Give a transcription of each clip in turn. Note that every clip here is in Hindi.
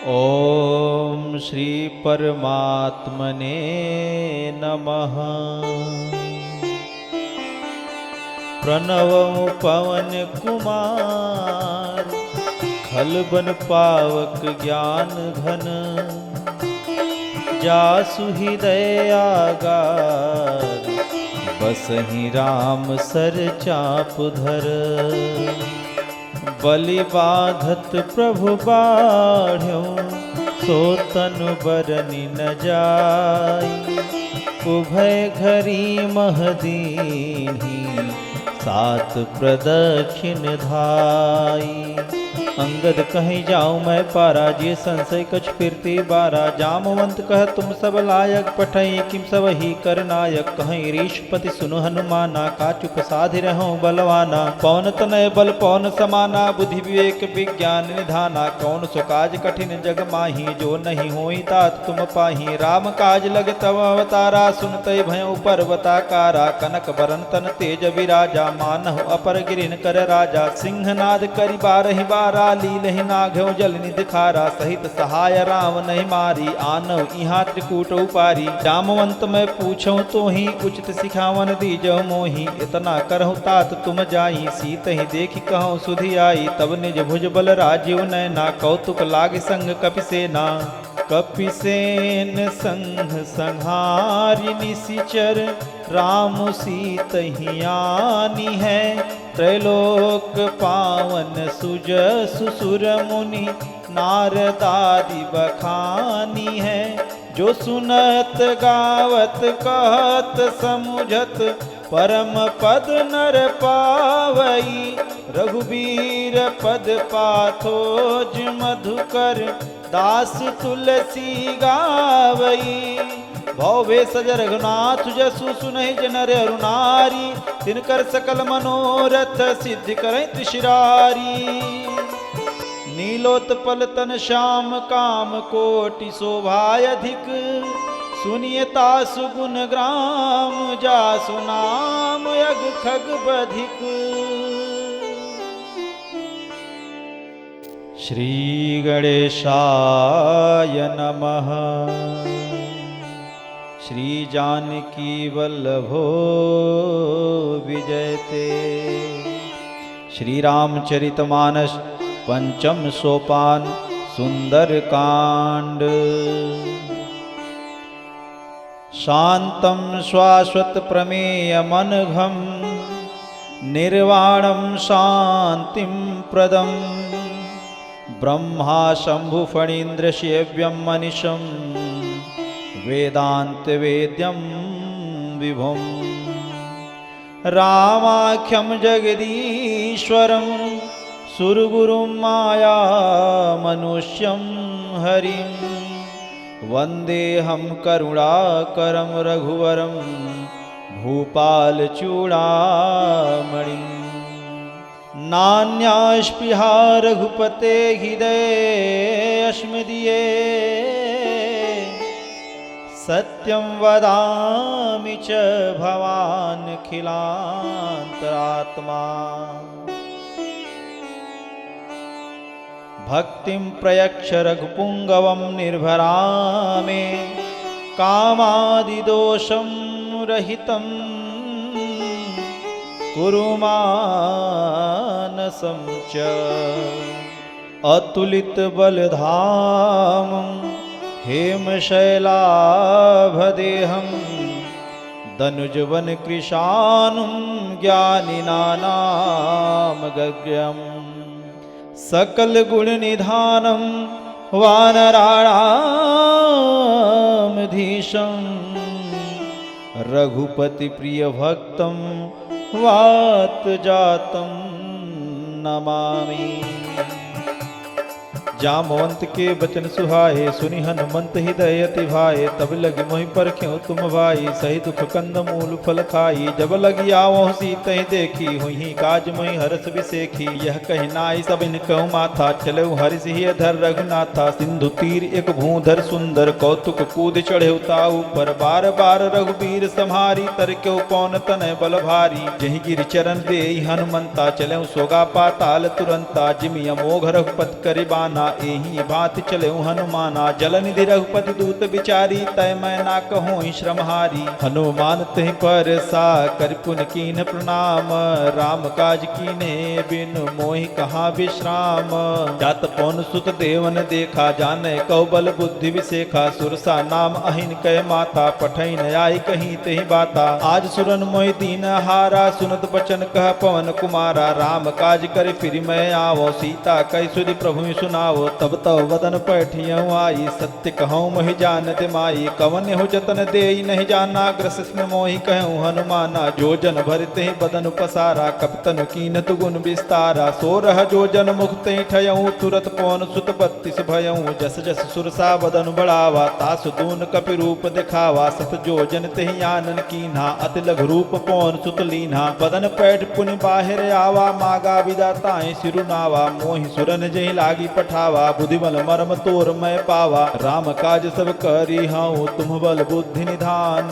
ओम श्री परमात्मने नमः। प्रणव पवन कुमार खलबन पावक ज्ञान घन। जासु हृदय आगार बसहि राम सर चाप धर। बलि बाधत प्रभु बाढ़्यो सो तनु बरनि न जाई। उभय घरी महदीनी सात प्रदक्षिण धाई। अंगद कहीं जाऊं मैं पारा जे संशय कछ फिरती बारा। जामवंत कह तुम सब लायक पठई किम सब ही कर नायक। कहीं ऋषपति सुनु हनुमाना का चुप साधि रहो बलवाना। पवन तनय बल पवन समाना बुद्धि विवेक विज्ञान निधाना। कौन सो काज कठिन जग माही जो नहीं होई तात तुम पाही। राम काज लग तव अवतारा सुनते भय पर्वताकारा। कनक बरन तन तेज विराजा मानहु अपर गिरिन कर राजा। सिंहनाद करि बारहि बारा लीलहि नाघ्यो जल निधि खारा। सहित सहाय राम नहीं मारी आनव इहाँ त्रिकूट उपारी। जामवंत मैं पूछूं तो ही उचित सिखावन दीजो मोही। इतना करहु तात तुम जाई सीत ही देखी कहूँ सुधि आई। तब निज भुज बल राजीव नैना कौतुक लाग संग कपिसेना। कपिसेन संघ संहारि निशिचर राम सीत ही आनी है। त्रैलोक पावन सुजसु सुर मुनि नारदादि बखानी है। जो सुनत गावत कहत समुझत परम पद नर पावई। रघुबीर पद पाथोज मधुकर दास तुलसी गावई। भवे सज रघुनाथ जसु सुनहि जनर अरुनारी। तिनकर सकल मनोरथ सिद्धि करहि त्रिशिरारी। नीलोत्पल तन श्याम काम कोटि शोभाय अधिक। सुनिए तासु गुण ग्राम जासु नाम यग खग बधिक। श्री गणेशाय नमः। श्री जानकी वल्लभो विजयते। श्री रामचरितमानस पंचम सोपान सुंदर कांड। शांतं शाश्वत प्रमेय मनघम निर्वाणं शांतिं प्रदम। ब्रह्मा शंभु फणीन्द्र सेव्यं मनीषं वेदांत वेद्यं विभुं। रामाख्यं जगदीश्वरं सुरगुरुं माया मनुष्यं हरिं। वन्देऽहं करुणाकरं रघुवरं भूपाल चूड़ामणिं। नान्यास्पृहा रघुपते हृदये अस्मदीये। सत्यं वदामि च भवान् खिलान्तरात्मा। भक्तिं प्रयक्ष रघुपुङ्गवं निर्भरा मे। कामादिदोषं रहितं कुरु मानसं च। अतुलित बलधामं हेमशैलाभदेहं। दनुजवन कृशानुं ज्ञानिनानामगग्र्यं। सकल गुण निधानं वानराणामधीशं। रघुपति प्रिय भक्तं वात जातं नमामि। जामवंत के बचन सुहाए सुनि हनुमंत हृदय अति भाए। तब लगी मोहि परख्यो तुम भाई सही दुख कंद मूल फल खाई। जब लगी आवो सीतहि देखी हुई काज मोहि हरस विसेखी। यह कहि नाई सबिन कहु माथा चलऊ हरिष ही धर रघुनाथा। सिंधु तीर एक भूधर सुंदर कौतुक कूद चढ़े ताऊ पर। बार बार रघुबीर सम्हारी तरक्यो पौन तनय बल भारी। जहि गिर चरण दे हनुमंता चलऊ सोगा पाताल तुरंता। जिमि अमोघ रघुपत करि बाना एही बात चले हनुमाना। जल निधि रघुपति दूत बिचारी, तय मैं ना कहूँ श्रमहारी। हनुमान तहि पर सा कर पुन कीन प्रणाम, राम काज कीने बिनु मोहि कहाँ विश्राम। जात पौन सुत देवन देखा, जाने कौ बल बुद्धि विसेखा। सुरसा नाम अहिन कै माता, पठै न आई कहीं तेहि बाता। आज सुरन मोहि दीन हारा, सुनत बचन कह पवन कुमारा। राम काज कर फिर मैं आवो, सीता कै सुधि प्रभु सुनावो। तब तव वदन पैठियऊ आई, सत्य कहूँ मोहि जानत माई। कवन हो जतन देई नहीं जाना, ग्रसित मोहि कहूँ हनुमाना। जो जन भरते बदन पसारा, कपतन कीनत गुण विस्तारा। सोरह जो जन मुख ते ठयऊ, तुरत पौन सुत 32 भयऊ। जस जस सुरसा बदन बढ़ावा, तासु दून कपि रूप दिखावा। सत जो जन तेहि आनन कीन्हा, अति लघु रूप पौन सुत लीन्हा। बदन पैठ पुनि बाहिर आवा, मागा विदाताएं सिरुनावा। मोहि सुरन जहि लागी पठावा, बुद्धिबल मर्म तोर मैं पावा। राम काज सब करी हूँ, तुम बल बुद्धि निधान।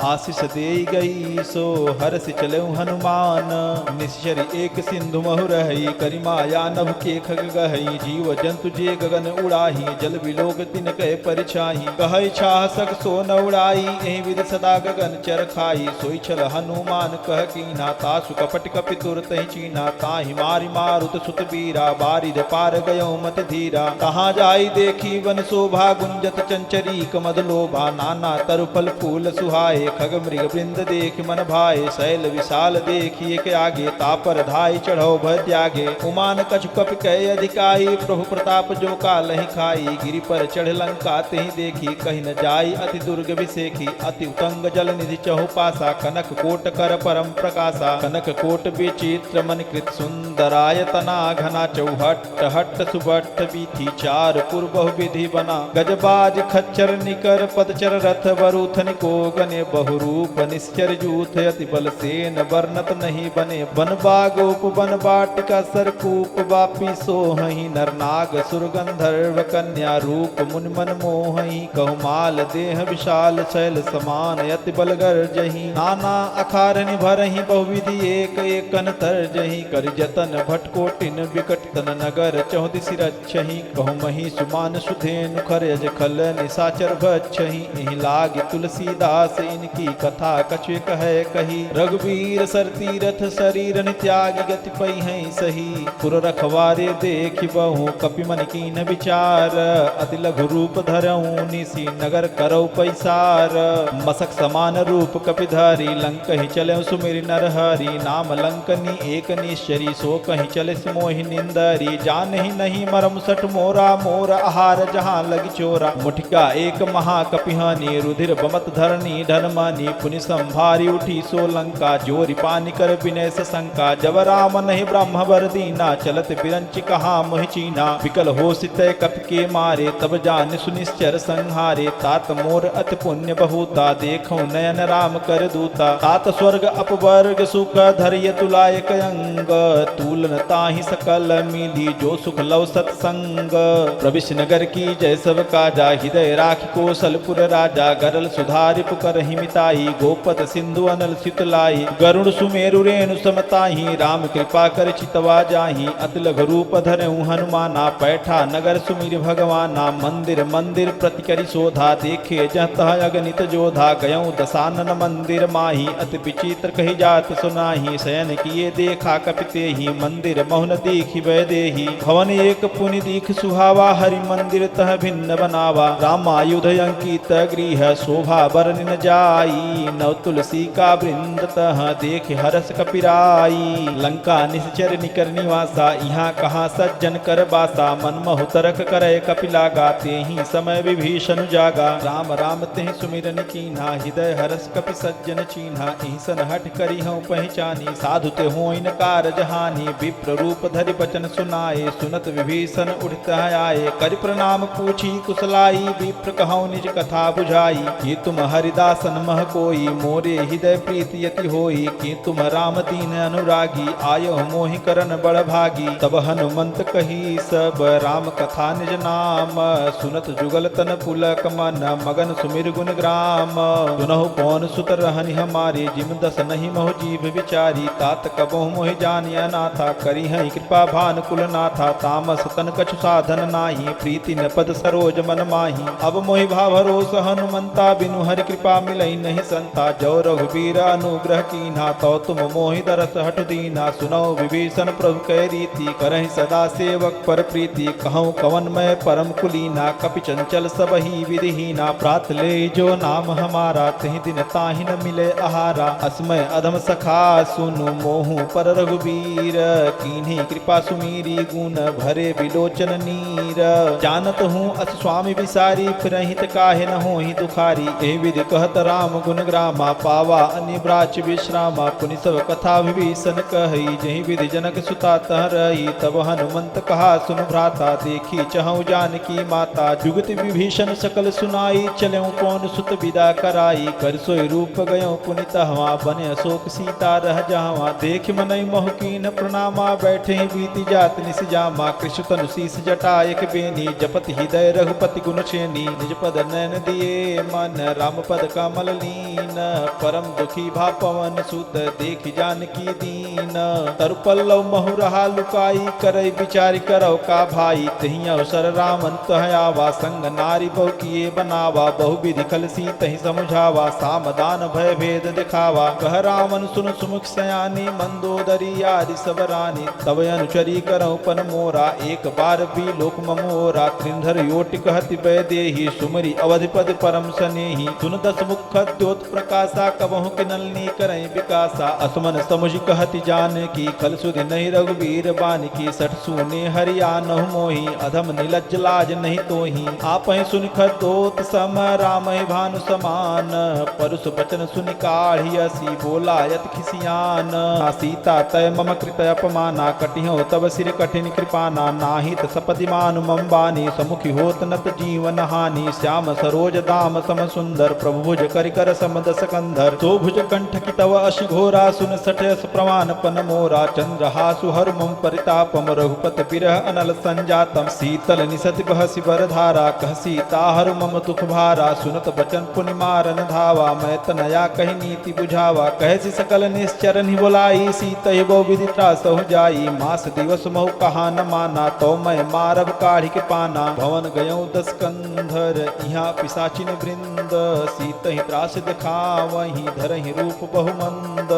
आशीष दे गई सो हर्ष चलऊ हनुमान। निश्चर एक सिंधु महु रही, करि माया नभ के खग गहई। जीव जंतु जे गगन उड़ाही, जल बिलोक तिन कह परिछाही। कहै छाह सक सो न उड़ाई, एहि विधि सदा गगन चर खाई। सोई छल हनुमान कह कीन्हा, तासु कपट कपि तुरतहि चीन्हा। ताहि मारि मारुत सुत बीरा, बारिद पार गयो मत धीरा। कहाँ जाई देखी वन शोभा, गुंजत चंचरी कमद लोभा। नाना तरु फल फूल सुहाए, खग मृग वृंद देख मन भाए। शैल विशाल देखिए के आगे, तापर धाई चढ़ो भय त्यागे। उमान कछु कपि कह अधिकाई, प्रभु प्रताप जो कालहि खाई। गिरि पर चढ़ लंका तेहि देखी, कहीं न जाई अति दुर्ग विसेखी। अति उतंग जल निधि चहु पासा, कनक कोट कर परम प्रकाशा। कनक कोट विचित्र मन कृत, सुंदरायतना घना। चौहट हट सुबट बीथी, चार पुर बहु विधि बना। गजबाज खच्चर निकर, पदचर रथ बरूथन को गने। बहुरूप निश्चर जूथ, अति बल सेन वर्णत नहीं बने। बन बागोप बन बाटिका, सरकूप वापी सोहहि। नरनाग सुर गंधर्व कन्या, रूप मुनि मन मोहहि। कहुमाल देह विशाल, शैल समान यति बल गर्जहि। नाना अखारनि भरहि, बहुविधि एक एकन तरजहि। कर जतन भटकोटिन विकट तन, नगर चौदिसि रक्षहि। कहु मही सुमान सुधेनु, खरज खल निसाचर भक्षहि। एहि लाग तुलसीदास, इनकी कथा कछु कहे कही। रघुवीर सर तीरथ, शरीर त्यागी गति पई सही। पुर रखवारे देखि बहु, कपि मन कीन विचार। अति लघु रूप धरऊँ, निसी नगर करौ पैसार। मसक समान रूप कपिधारी, लंकहि चले सुमिरि नरहरि। नाम लंकनी एक निश्चरी, सो कहीं चले मोहि निंदरी। जानहि नहीं मरम सठ मोरा, मोर आहार जहाँ लगी चोरा। मुठिका एक महाकपिहानी, रुधिर बमत धरणी धनमानी। पुनि संभारी उठी सो लंका, जोरि पानी कर विनय शंका। जब राम नहीं ब्रह्म वर दीना, चलत बिरंच कहाँ मोहि चीना। विकल हो सितय कपि के मारे, तब जान सुनिश्चर संहारे। तात मोर अति पुण्य बहुता, देखो नयन राम कर दूता। तात स्वर्ग अपवर्ग सुख, धरिय तुलायक अंग। तूलन ताहि सकल मिली, जो सुख लव सत्संग। प्रविश नगर की जय सब काजा, हृदय राखि कौशलपुर राजा। गरल सुधारि पुकरहि मिताई, गोपत सिंधु अनल सितलाई। गरुड़ सुमेरु रेणु समताहि, राम कृपा कर चितवा जाहि। अति लघु रूप धरऊँ हनुमाना, पैठा नगर सुमिर भगवाना। मंदिर मंदिर प्रति करि शोधा, देखे जह तह अगणित जोधा। गयऊँ दशानन मंदिर माही, अति विचित्र कही जात सुनाही। शयन किए देखा कपि तेहि, मंदिर महुन देखि भय देहि। भवन एक पुनि दीख सुहावा, हरि मंदिर तह भिन्न बनावा। रामायुध अंकित गृह, शोभा बरन न जाई। नव तुलसी का वृंद तह, देख हरस कपिराई। लंका निश्चर निकर निवासा, यहाँ कहाँ सज्जन कर बासा। मन महु तरक करे कपिलागा, तेहि समय विभीषण जागा। राम राम तेहि सुमिरन कीन्हा, हृदय हरस कपि सज्जन चीन्हा। एहि सन हठ करी हूँ पहचानी, साधु ते होइन कारज हानि। विप्र रूप धरि बचन सुनाए, सुनत विभीषण उठित आए। करि प्रणाम पूछी कुशलाई, विप्र कहूँ निज कथा बुझाई। कि तुम हरिदासन मह कोई, मोरे हृदय प्रीति यति होई। कि तुम राम दीन अनुरागी, आयो मोहि करन बड़ भागी। तब हनुमंत कही सब, राम कथा निज नाम। सुनत जुगल तन पुलक मन, मगन सुमिर गुण ग्राम। सुनहु पौन सुत रहनि हमारी, जिम दस नहीं महु जीभ विचारी। तात कबहु मोहि जानिया नाथा, करी है कृपा भान कुल नाथा। तामस तन कछु साधन नाही, प्रीति न पद सरोज मन माही। अब मोहि भाव भरोस हनुमंता, बिनु हरि कृपा मिलई नहीं संता। जो रघुबीर अनुग्रह कीन्हा, तो तुम मोहि दरस हठ दीना। सुनौ विभीषण प्रभु कै रीति, करहि सदा सेवक पर प्रीति। कहूँ कवन मैं परम कुलीना, कपि चंचल सबहि विधिहीना। प्रात ले जो नाम हमारा, तहि दिन ताहि न मिले आहारा। असमय अधम सखा सुनु, मोहु पर रघुबीर। कीन्ही कृपा सुमीरी, गुण भरे बिलोचन नीर। जानत हूँ अस स्वामी विसारी, फिरहित काहे न होहि दुखारी। एहि विधि कहत राम गुण ग्रामा, पावा अनिब्राच विश्रामा। पुनि सब कथा विभीषण कही, जहि विधि जनक सुता तह रही। तब हनुमंत कहा सुन भ्राता, देखी चहु जानकी माता। जुगति विभीषण सकल सुनाई, चलऊँ कौन सुत विदा कराई। कर सोई रूप गयो पुनि तहवा, बने अशोक सीता रह जहवा। देख मनई मोह कीन प्रणामा, बैठे बीती जात निस जामा। कृष्ण तनु शीस जटा एक बेनी, जपत हृदय रघुपति गुण छेनी। निज पद नयन दिए मन, राम पद कमल लीन। परम दुखी भा पवन सुत, देख जानकी दीन। तरु पल्लव महु रहा लुकाई, करई विचार करौ का भाई। तहि अवसर रामन तह आवा, संग नारी बहु किए बनावा। बहु विधि खल सीतहि समुझावा, सामदान भय भेद दिखावा। कह रामन सुन सुमुख सयानी, मंदोदरी आदि सब रानी। तब अनुचरी करौ पन मोरा, एक बार भी लोक ममोरा। त्रिंधर योटि कहति भय देहि, सुमरि अवधिपद परम सनेहि। सुन दस मुख द्योत प्रकाशा, कबहु के नलनी करई विकासा। असमन समुझ कहति जानकी, खल सुधि नहीं रघुबीर बानकी। सठ सूने हरियानहु मोहि, अधम निलज्ज लाज नहीं तोहि। आपहि सुनि खदोत सम, रामहि भानु समान। परुष बचन सुनि काढ़ी असी, बोला यत खिसियान। सीता तय मम कृत अपमाना, कटिहो तब सिर कठिन कृपाना। नाहित सपदि मानु मम बानी, समुखी होत नत जीवन हानि। श्याम सरोज दाम सम सुंदर, प्रभु भुज करि कर सम दस कंधर। तो भुज कंठ की तव अशि घोरा, सुन सठयस प्रमाण पन मोरा। चंद्रहासु हर मम परितापम, रघुपति बिरह अनल संजातम। शीतल निसति बहसि बरधारा, कह सीता हर मम दुख भारा। सुनत बचन पुनि मारन धावा, मैं तनया कही नीति बुझावा। कहसि सकल निश्चर नि बोलाई, सीतहि बहु विधि त्रासहु जाई। मास दिवस महु कहा न माना, तो मैं मारब काढ़ी के पाना। भवन गयौ दस कंधर, यहाँ पिशाचिन वृंद। सीतहि त्रास दिखावहि, धरहि रूप बहुमंद।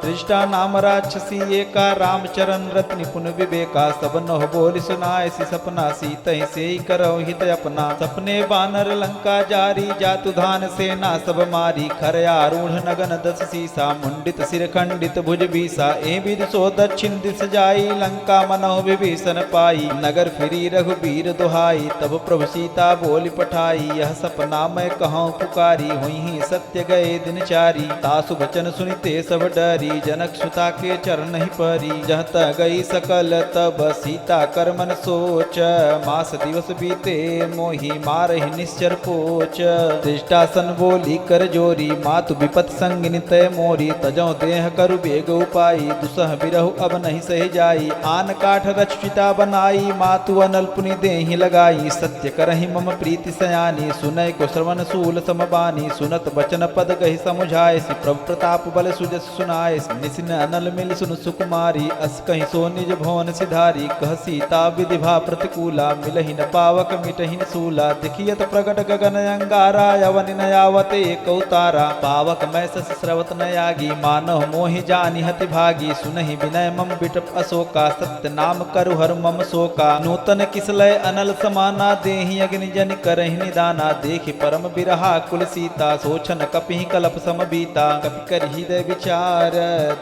दृष्टा नाम राक्षसी एका, रामचरण रत्न निपुण विवेका। सब नह बोल सुनाय सि सपना, सीतहि सेई करौ हित अपना। सपने बानर लंका जारी, जातु धान सेना सब मारी। खरयारूढ़ नगन दस सीसा, मुंडित सिर खंडित भुज बीसा। ए विधि सो दक्षिण दिस जाई, लंका मनहु विभीषण पाई। नगर फिरी रघुबीर दुहाई, तब प्रभु सीता बोली पठाई। यह सपना मैं कहूँ पुकारी, हुई सत्य गए दिन चारी। तासु वचन सुनिते सब डरी, जनक सुता के चरण ही परी। जह गई सकल तब सीता कर मन सोच, मास दिवस बीते मोहि मारहि निश्चर पोच। दृष्टासन बोली कर जोरी, मातु विपत संगिनी तय मोरी। तजौ देह करु बेग उपाई, दुसह बिरहु अब नहीं सह जाई। आन काठ रचिता बनाई, मातु अनल पुनि देहि लगाई। सत्य करहि मम प्रीति सयानी, सुनय को श्रवण सूल समबानी। सुनत बचन पद गहि समुझाय, प्रभु प्रताप बल सुजस सुनाय। निसिन अनल मिल सुन सुकुमारी, अस कहि सो निज भवन सिधारी। कह सीता विधि भा प्रतिकूला, मिलहि न पावक मिटहि न सूला। दिखियत प्रगट गगन अंगारा, यवनि न यावत एक उतारा। पावक मैं सस स्रवत न यागी, मानव मोहि जानि हति भागी। सुनहि विनय मम बिटप अशोका, सत्य नाम करु हर मम शोका। नूतन किसलय अनल समाना, देहि अग्नि जन करहि निदाना। देखि परम बिरहा कुल सीता, सोचन कपिहि कलप सम बीता। कपि कर हृदय विचार,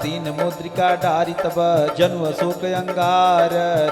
दीन मुद्रिका डारी। तब जनु अशोक अंगार,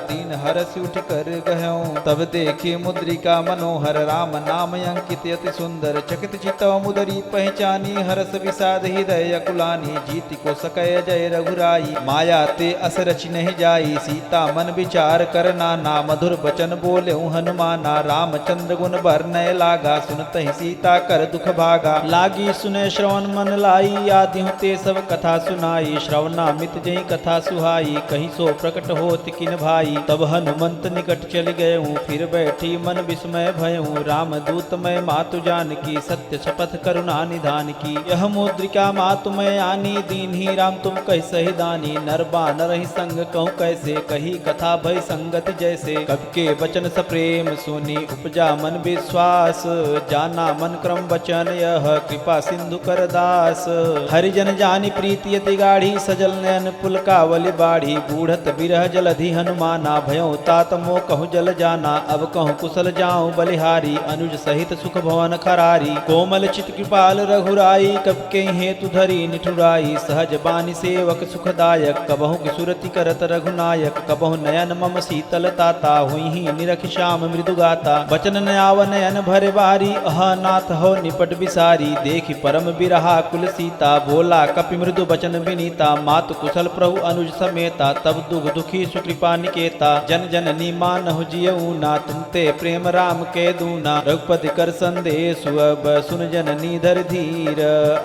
दीन हरस उठ कर गहऊँ। तब देखे मुद्रिका मनोहर, राम नाम अंकित अति सुंदर। चकित चितव मुदरी पहचानी, हरस विषाद हृदय अकुलानी। जीति को सकय जय रघुराई, माया ते अस रचि नहीं जाई। सीता मन विचार कर नाना, मधुर बचन बोले हनुमाना। रामचंद्र गुण बरनय लागा, सुनतहि सीता कर दुख भागा। लागी सुने श्रवण मन लाई, आदि ते सब कथा सुनाई। श्रवणामित जही कथा सुहाई, कहीं सो प्रकट होत किन भाई। तब हनुमंत निकट चल गए, फिर बैठी मन विस्मय भयऊँ। राम दूत मैं मातु जानकी, सत्य शपथ करुणा निधान की। यह मुद्रिका मातु मैं आनी, दीन ही राम तुम कैसे दानी। नर बानर ही संग कहूँ कैसे, कही कथा भय संगति जय जैसे कवि के वचन सप्रेम सुनी उपजा मन विश्वास जाना मन क्रम वचन यह कृपा सिंधु कर दास हरिजन जानी प्रीति अति गाढ़ी सजल नयन पुलकावली बाढ़ी बूढ़त बिरह जलधि हनुमाना भयो तात मो कहूँ जल जाना अब कहूँ कुशल जाऊँ बलिहारी अनुज सहित सुख भवन खरारी कोमल चित कृपाल रघुराई कब के हेतु धरी निठुराई सहज बानी सेवक सुखदायक कबहु की सुरति करत रघुनायक कबहु नयन मम शीतल ताता हुई ही निरख श्याम मृदु गाता बचन नयाव नयन भरे बारी अह नाथ हो निपट बिसारी देखी परम बिरहा कुल सीता बोला कपि मृदु बचन विनीता मातु कुशल प्रभु अनुज समेता तब दुख दुखी सुकृपा निकेता जन जननी मानहु जियऊना तुम ते प्रेम राम के दूना रघुपति कर संदेश अब सुन जननी धर धीर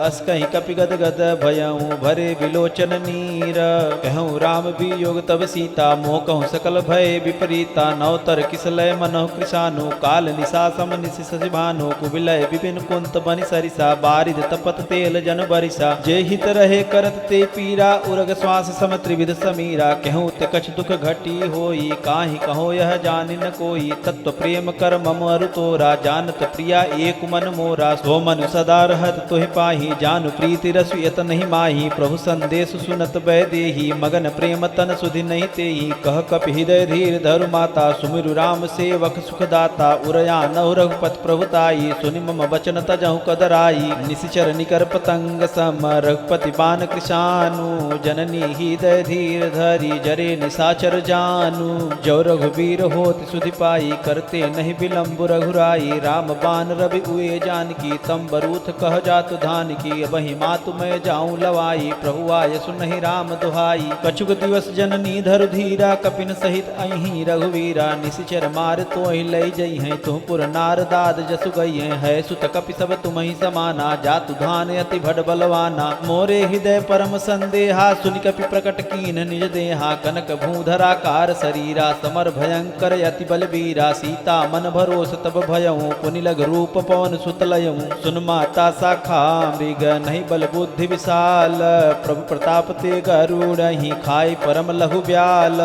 अस कहीं कपि गद गद भयऊँ भरे विलोचन नीर कहूँ राम वियोग तब सीता मोह कहूँ सकल भय विपरीता नवतर किसलय मनोह कृषानु काल निशा सम निशि सजिभानु कुबिलय विपिन कुंत बनि सरिसा बारिद तपत तेल जन बरिसा जे हित रहे करत ते पीरा उरग श्वास सम त्रिविध समीरा कहूँ ते कछ दुख घटी होई काहि कहो यह जानि न कोई तत्व प्रेम कर मम अरु तोरा जानत प्रिया एक मन मोरा सो मन सदा रहत तुहि पाही जानु प्रीति रसु यत नहीं माही प्रभु संदेश सुनत बै देही मगन प्रेम तन सुधि नहीं तेही कह कपि हृदय धीर धरु माता सुमिरु राम सेवक सुखदाता उरया नहु रघुपति प्रभुताई सुनि मम वचन तजहु कदराई निशिचर निकर पतंग सम रघुपति बान कृशानु जननी हृदय धीर धरी जरे निशाचर जानु जो रघुवीर होति सुधि पाई करते नहीं विलंब रघुराई राम बान रवि उए जानकी तम बरूथ कह जातु धान की वही मातु मैं जाऊं लवाई प्रभु आय सुनहि राम दुहाई कछुक दिवस जननी धरु धीरा कपिन सहित अहि रघुवीरा निशिचर मार तोहि लई जई हैं तुम पुर नार दाद जसु गई है सुत कपि सब तुम्हि समाना जातु धान अति भड बलवाना मोरे हृदय परम संदेहा सुनि कपि प्रकट कीन निज देहा कनक भूधराकार शरीरा समर भयंकर यति बलबीरा सीता मन भरोस तब भयऊँ पुनिलग रूप पवन सुतलयऊँ सुन माता शाखा मृग नहीं बल बुद्धि विशाल प्रभु प्रताप ते गरुड़ ही खाई परम लहु ब्याल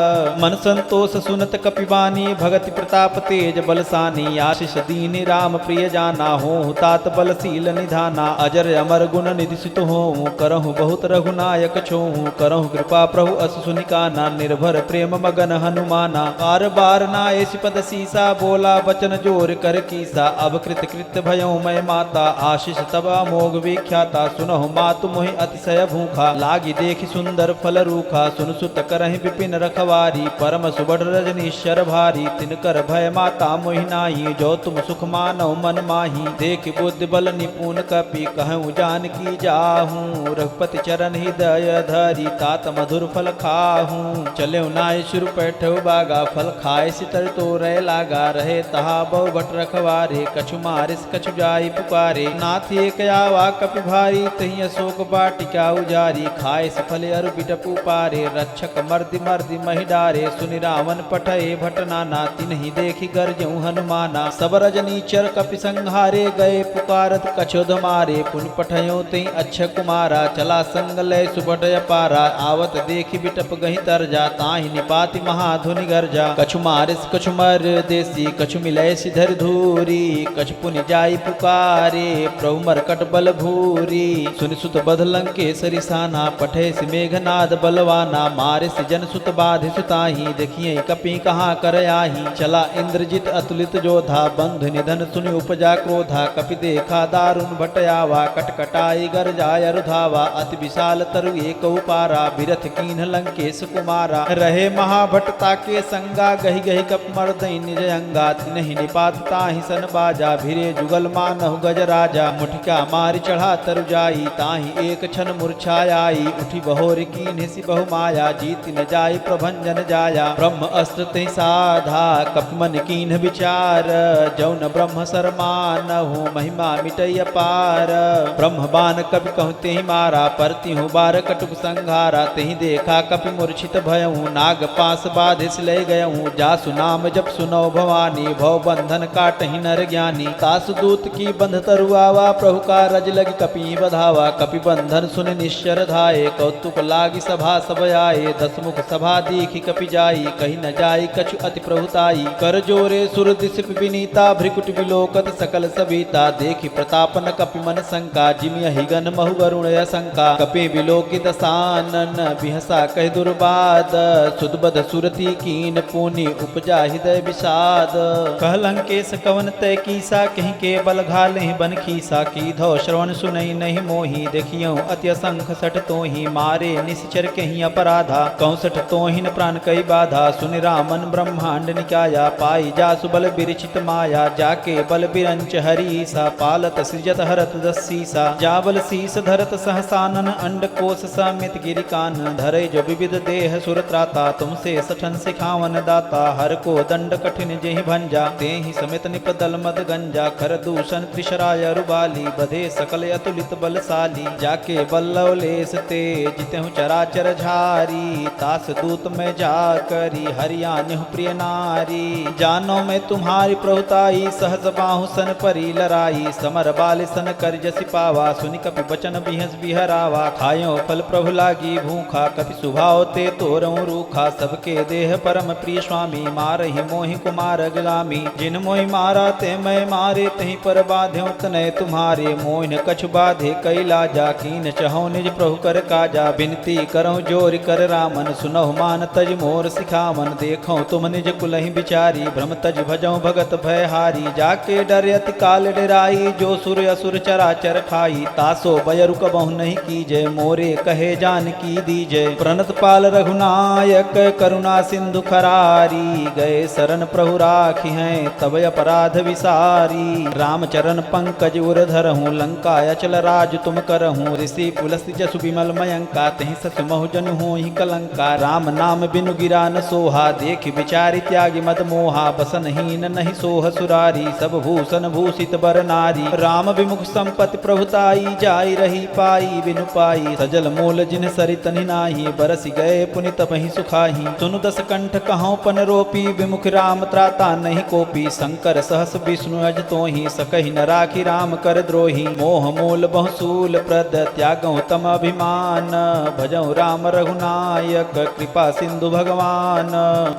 मन संतोष सुनत कपिवानी भगति प्रताप तेज बलसानी आशीष दीन राम प्रिय जाना हो तात बलशील निधाना अजर अमर गुण निधिसित हो करहु बहुत रघुनायक छोहु करहु कृपा प्रभु अस सुनिकाना निर्भर प्रेम मगन हनुमाना बार बार नायसि पद सीसा बोला वचन जोर कर कीसा अब कृत कृत भयो मैं माता आशीष तब अमोघ विख्याता सुनहु मातु मोहि अतिशय भूखा लागी देखि सुंदर फल रूखा सुन सुत करहि विपिन रखवारी परम सुबढ़ रजनीश्वर भारी तिनकर भय माता मोहि नाही जो तुम सुख मानव मन माही देख बुद्धि बल निपुण कपि कहूँ जान की जाहूँ रघुपति चरण हृदय धरी तात मधुर फल खाहूँ चले नाय शुरु पैठो बागा फल खाए सितर तो रह लागा रहे तहा बहु भट रखवारे कछु मारिस कछु जाई पुकारे नाथ एक आवा कपि भारी तही अशोक बाटिका उजारी खाए सफल अरु बिटपु पारे रक्षक मर्दि मर्दि महि डारे सुनि रावण पठए भटनाना तिन्हि देखि गरजऊ हनुमाना सब रजनीचर कपि संहारे गए पुकारत कछोद मारे पुन पठयो तई अच्छ कुमारा चला संग लय सुबढ़ पारा आवत देखि बिटप गहि तरजा ताहि निपाति महाधुनि गर्जा कछु मारिस कछु मर देसी कछु मिलय सिधर धूरी कछु पुनि जाई पुकारे प्रभु मरकट बल भूरी सुनि सुत बध लंकेसरि साना पठे सि मेघनाद बलवाना मारे सि जन सुत बाधि सुताही देखिए कपि कहाँ कर आही चला इंद्रजित अतुलित जोधा बंधु निधन सुनि उपजा क्रोधा कपि देखा दारुण भटयावा कटकटाई गरजाय रुधावा अति विशाल तरु एक पारा बिरथ कीन्ह लंकेश कुमारा रहे महाभटता के संगा गहि गहि कप मर्दई निज अंगा तिन्हि निपात ताहि सन बाजा भिरे जुगल मानहु गज राजा मुठिका मारि चढ़ा तरु जाई ताहि एक क्षण मूर्छाई उठी बहोर कीन्ह सि बहु माया जीत न जाई प्रभंजन जाया ब्रह्म अस्त्र ते साधा कप मन कीन्ह विचार जौन ब्रह्म सरमानहु महिमा मिटई अपार ब्रह्म बान कपि कहु तेहि मारा परति हूँ बार कटुक संघारा तेहि देखा कपि मूर्छित भयहूँ नाग पास बाधिस ले गयहूँ जासु नाम जप सुनो भवानी भव बंधन काटहि नर ज्ञानी तासु दूत की बंध तरुआवा प्रभु का रज लग कपि बधावा कपि बंधन सुन निश्चर धाये कौतुक लागी सभा सब आए दसमुख सभा दीखि कपि जाई कही न जाय जाय कछु अति प्रभुताई। कर जोरे सुर दिश विनीता भ्रिकुट विलोकत सकल सबीता। देखि प्रतापन कपि मन शंका जिमि हिगन महु वरुण शंका। कपि विलोकित सानन बिहसा कह दुर्बाद। सुदबद सुरति कीन पुनि उपजा हृदय विषाद। कह लंकेश कवन तय कीसा कहीं के बल घाले बन खीसा। की धौ श्रवण सुनई नहीं मोही देखियो अति असंख सठ तोहि। मारे निश्चर कहीं अपराधा कहूँ सठ तोहिन प्राण कई बाधा। सुन रामन ब्रह्मांड निकाया पाई जासु बल बिरचित माया। जाके बल बिरंच हरीसा पालत सृजत हरत दसीसा। जाबल शीस धरत सहसानन अंड कोश समित गिरि कानन। धरे जो विविध देह सुर त्राता तुमसे सठन सिखावन दाता। हर को दंड कठिन जेहि भंजा तेहि समित निपदल मद गंजा। खर दूषण त्रिशराय रुबाली बधे सकल अतुलित बलशाली। जाके बल्लव लेस ते जितहु चराचर झारी। तास दूत में जा करी हरियाणु प्रिय नारी। जानो मैं तुम्हारी प्रभुताई सहज बाहु सन परी लराई। समर बाल सन कर जसि पावा सुनि कपि बचन बिहस बिहरावा। खायो फल प्रभु लागी भूखा कपि सुभाव ते तोरऊ रूखा। सबके देह परम प्रिय स्वामी मारहि मोहि कुमार गुलामी। जिन मोहि मारा ते मैं मारे तहीं पर बाध्यो तनय तुम्हारे। मोहि न कछु बाधे कैलाजा कीन चहु निज प्रभु कर काजा। बिनती करहु जोर कर रामन सुनहु मान तज मोर सिखावन। देखो तुम निज कुलहि बिचारी भ्रम तज भजौ भगत भयहारी। जाके डर अति काल डराई जो सुर असुर चराचर खाई। तासो बयरु कबहु नहीं कीजय मोरे कहे जान की दीजय। प्रणत पाल रघुनायक करुणा सिंधु खरारी। गए शरण प्रभु राखी हैं तब अपराध विसारी। रामचरण पंकज उर धरहूँ लंका अचल राज तुम करहूँ। ऋषि पुलस्त्य जसु विमल मयंका तहि ससु महु जनु होहि कलंका। राम नाम बिनु गिरा न सोहा देख विचारि त्यागी मद मोहा। बसनहीन नहीं सोह सुरारी सब भूषण भूषित बर नारी। राम विमुख संपत्ति प्रभुताई जाई रही पाई बिनु पाई। सजल मोल जिन सरित नाही बरसि गए पुनि तपहि सुखाही। सुनु दस कंठ कहाँ पन रोपी विमुख राम त्राता नहीं कोपी। शंकर सहस विष्णु अज तोहि सकहि न राखी राम कर द्रोही। मोह मूल बहुसूल प्रद त्यागौ तम अभिमान। भजौ राम रघुनायक कृपा सिंधु भगवान।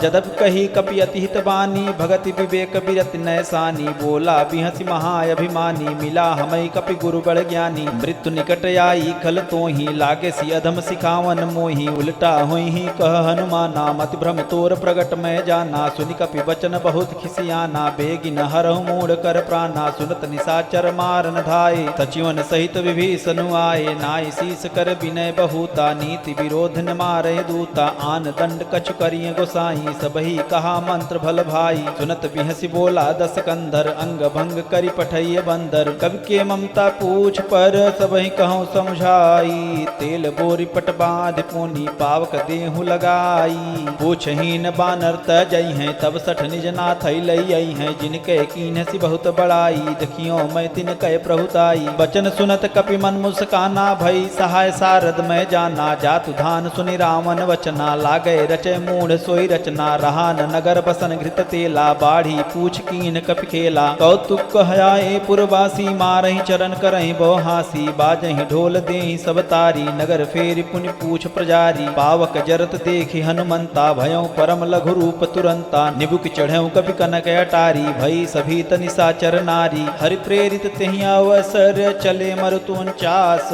जदप कही कपि अति हित बानी भगति विवेक बिरति नैसानी। बोला बिहसि महाअभिमानी मिला हमई कपि गुरु बड़ ज्ञानी। मृत्यु निकट आई खल तोहि लागे सी अधम सिखावन मोहि। उल्टा होहि कह हनुमाना मति भ्रम तोर प्रगट में जाना। सुनि कपि बचन बहुत खिसियाना बेगिन हरहु मूढ़ कर प्राणा। सुनत निशाचर मारन धाये सचिवन सहित विभीषण आए। नाई शीस कर विनय बहुता नीति विरोध न मारे दूता। आन दंड कछु करिय गोसाई सबही कहा मंत्र भल भाई। सुनत बिहसि बोला दस कंधर अंग भंग करि पठैय बंदर। कवि के ममता पूछ पर सबही कहूँ समझाई। तेल बोरी पट बांध पुनि पावक देहु लगाई। पूछहीन बानर तजई हैं तब सठ निज नाथ लई हैं। जिनके कीन्हसि बहुत बड़ाई देखियो मैं तिन कह प्रभुताई। बचन सुनत कपि मन मुस्काना भई सहाय सारद में जाना। जातु धान सुनि रावण वचना लागे रचे मूढ़ सोई रचना। रहा न नगर बसन घृत तेला बाढ़ी पूछ कीन कपि खेला। कौतुक कहयाए पुरवासी मारहि चरण करहि बहुहासी। बाजहि ढोल देहि सब तारी नगर फेरि पुनि पूछ प्रजारी। पावक जरत देखि हनुमंता भयउ परम लघु रूप तुरंता। निबुक चढ़ऊ कपि कनक अटारी भई सभी निशाचर नारी। हरि प्रेरित तेहि अवसर चले मरुतु 49।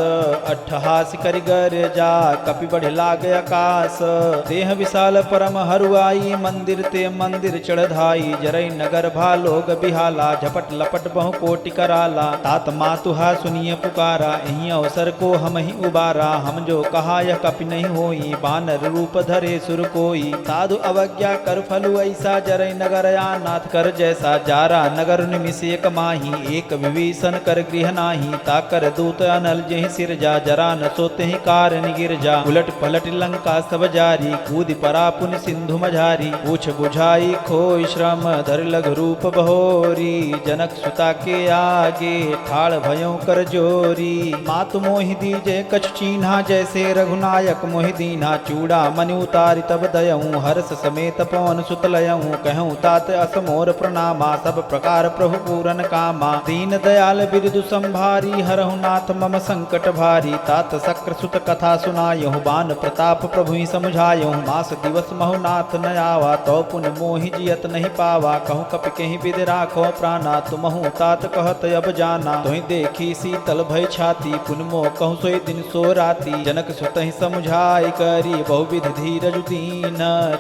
अट्ठहास करि गर जा कपि बढ़ लाग आकाश। देह विशाल परम हरुआई मंदिर ते मंदिर चढ़धाई। जरई नगर भालोग बिहाला झपट लपट बहु कोटि कराला। तात मातुहा सुनिय पुकारा एहि अवसर को हम ही उबारा। हम जो कहा यह कपि नहीं होई बानर रूप धरे सुर कोई। साधु अवज्ञा कर फलु ऐसा जरई नगर नाथ कर जैसा। जारा नगर निमिष एक माही एक विभीषण कर गृह नाही। ताकर दूत अनल जेहि सिर जा जरा न सोते ही कारण गिर जा। उलट पलट लंका सब जारी कूद परा पुन सिंधु मझारी। पूछ बुझाई खोई श्रम धर लघु रूप बहोरी। जनक सुता के आगे ठाड़ भयों कर जोरी। मातु मोहि दीजे कछु चीन्हा जैसे रघुनायक मोहि दीन्हा। चूड़ा मनि उतारि तब दयऊँ हर्ष समेत पवन सुत लयऊँ। कहूँ तात असमोर प्रणामा सब प्रकार प्रभु पूरन कामा। दीन दयाल बिरदु संभारी हरहु नाथ मम संकट भारी। तात शक्र सुत कथा सुनायहु बान प्रताप प्रभु ही समझायहु। मास दिवस महु नाथ न आवा, तो पुन मोहि जियत नहीं पावा। कहूँ कपि कहीं विधि राखो प्राणा, तुमहु तात कहत अब जाना। तुहि देखी शीतल भय छाती, पुन मोह कहूँ सोई दिन सो राती। जनक सुतहि समुझाई करी बहुविधि धीरज दीन,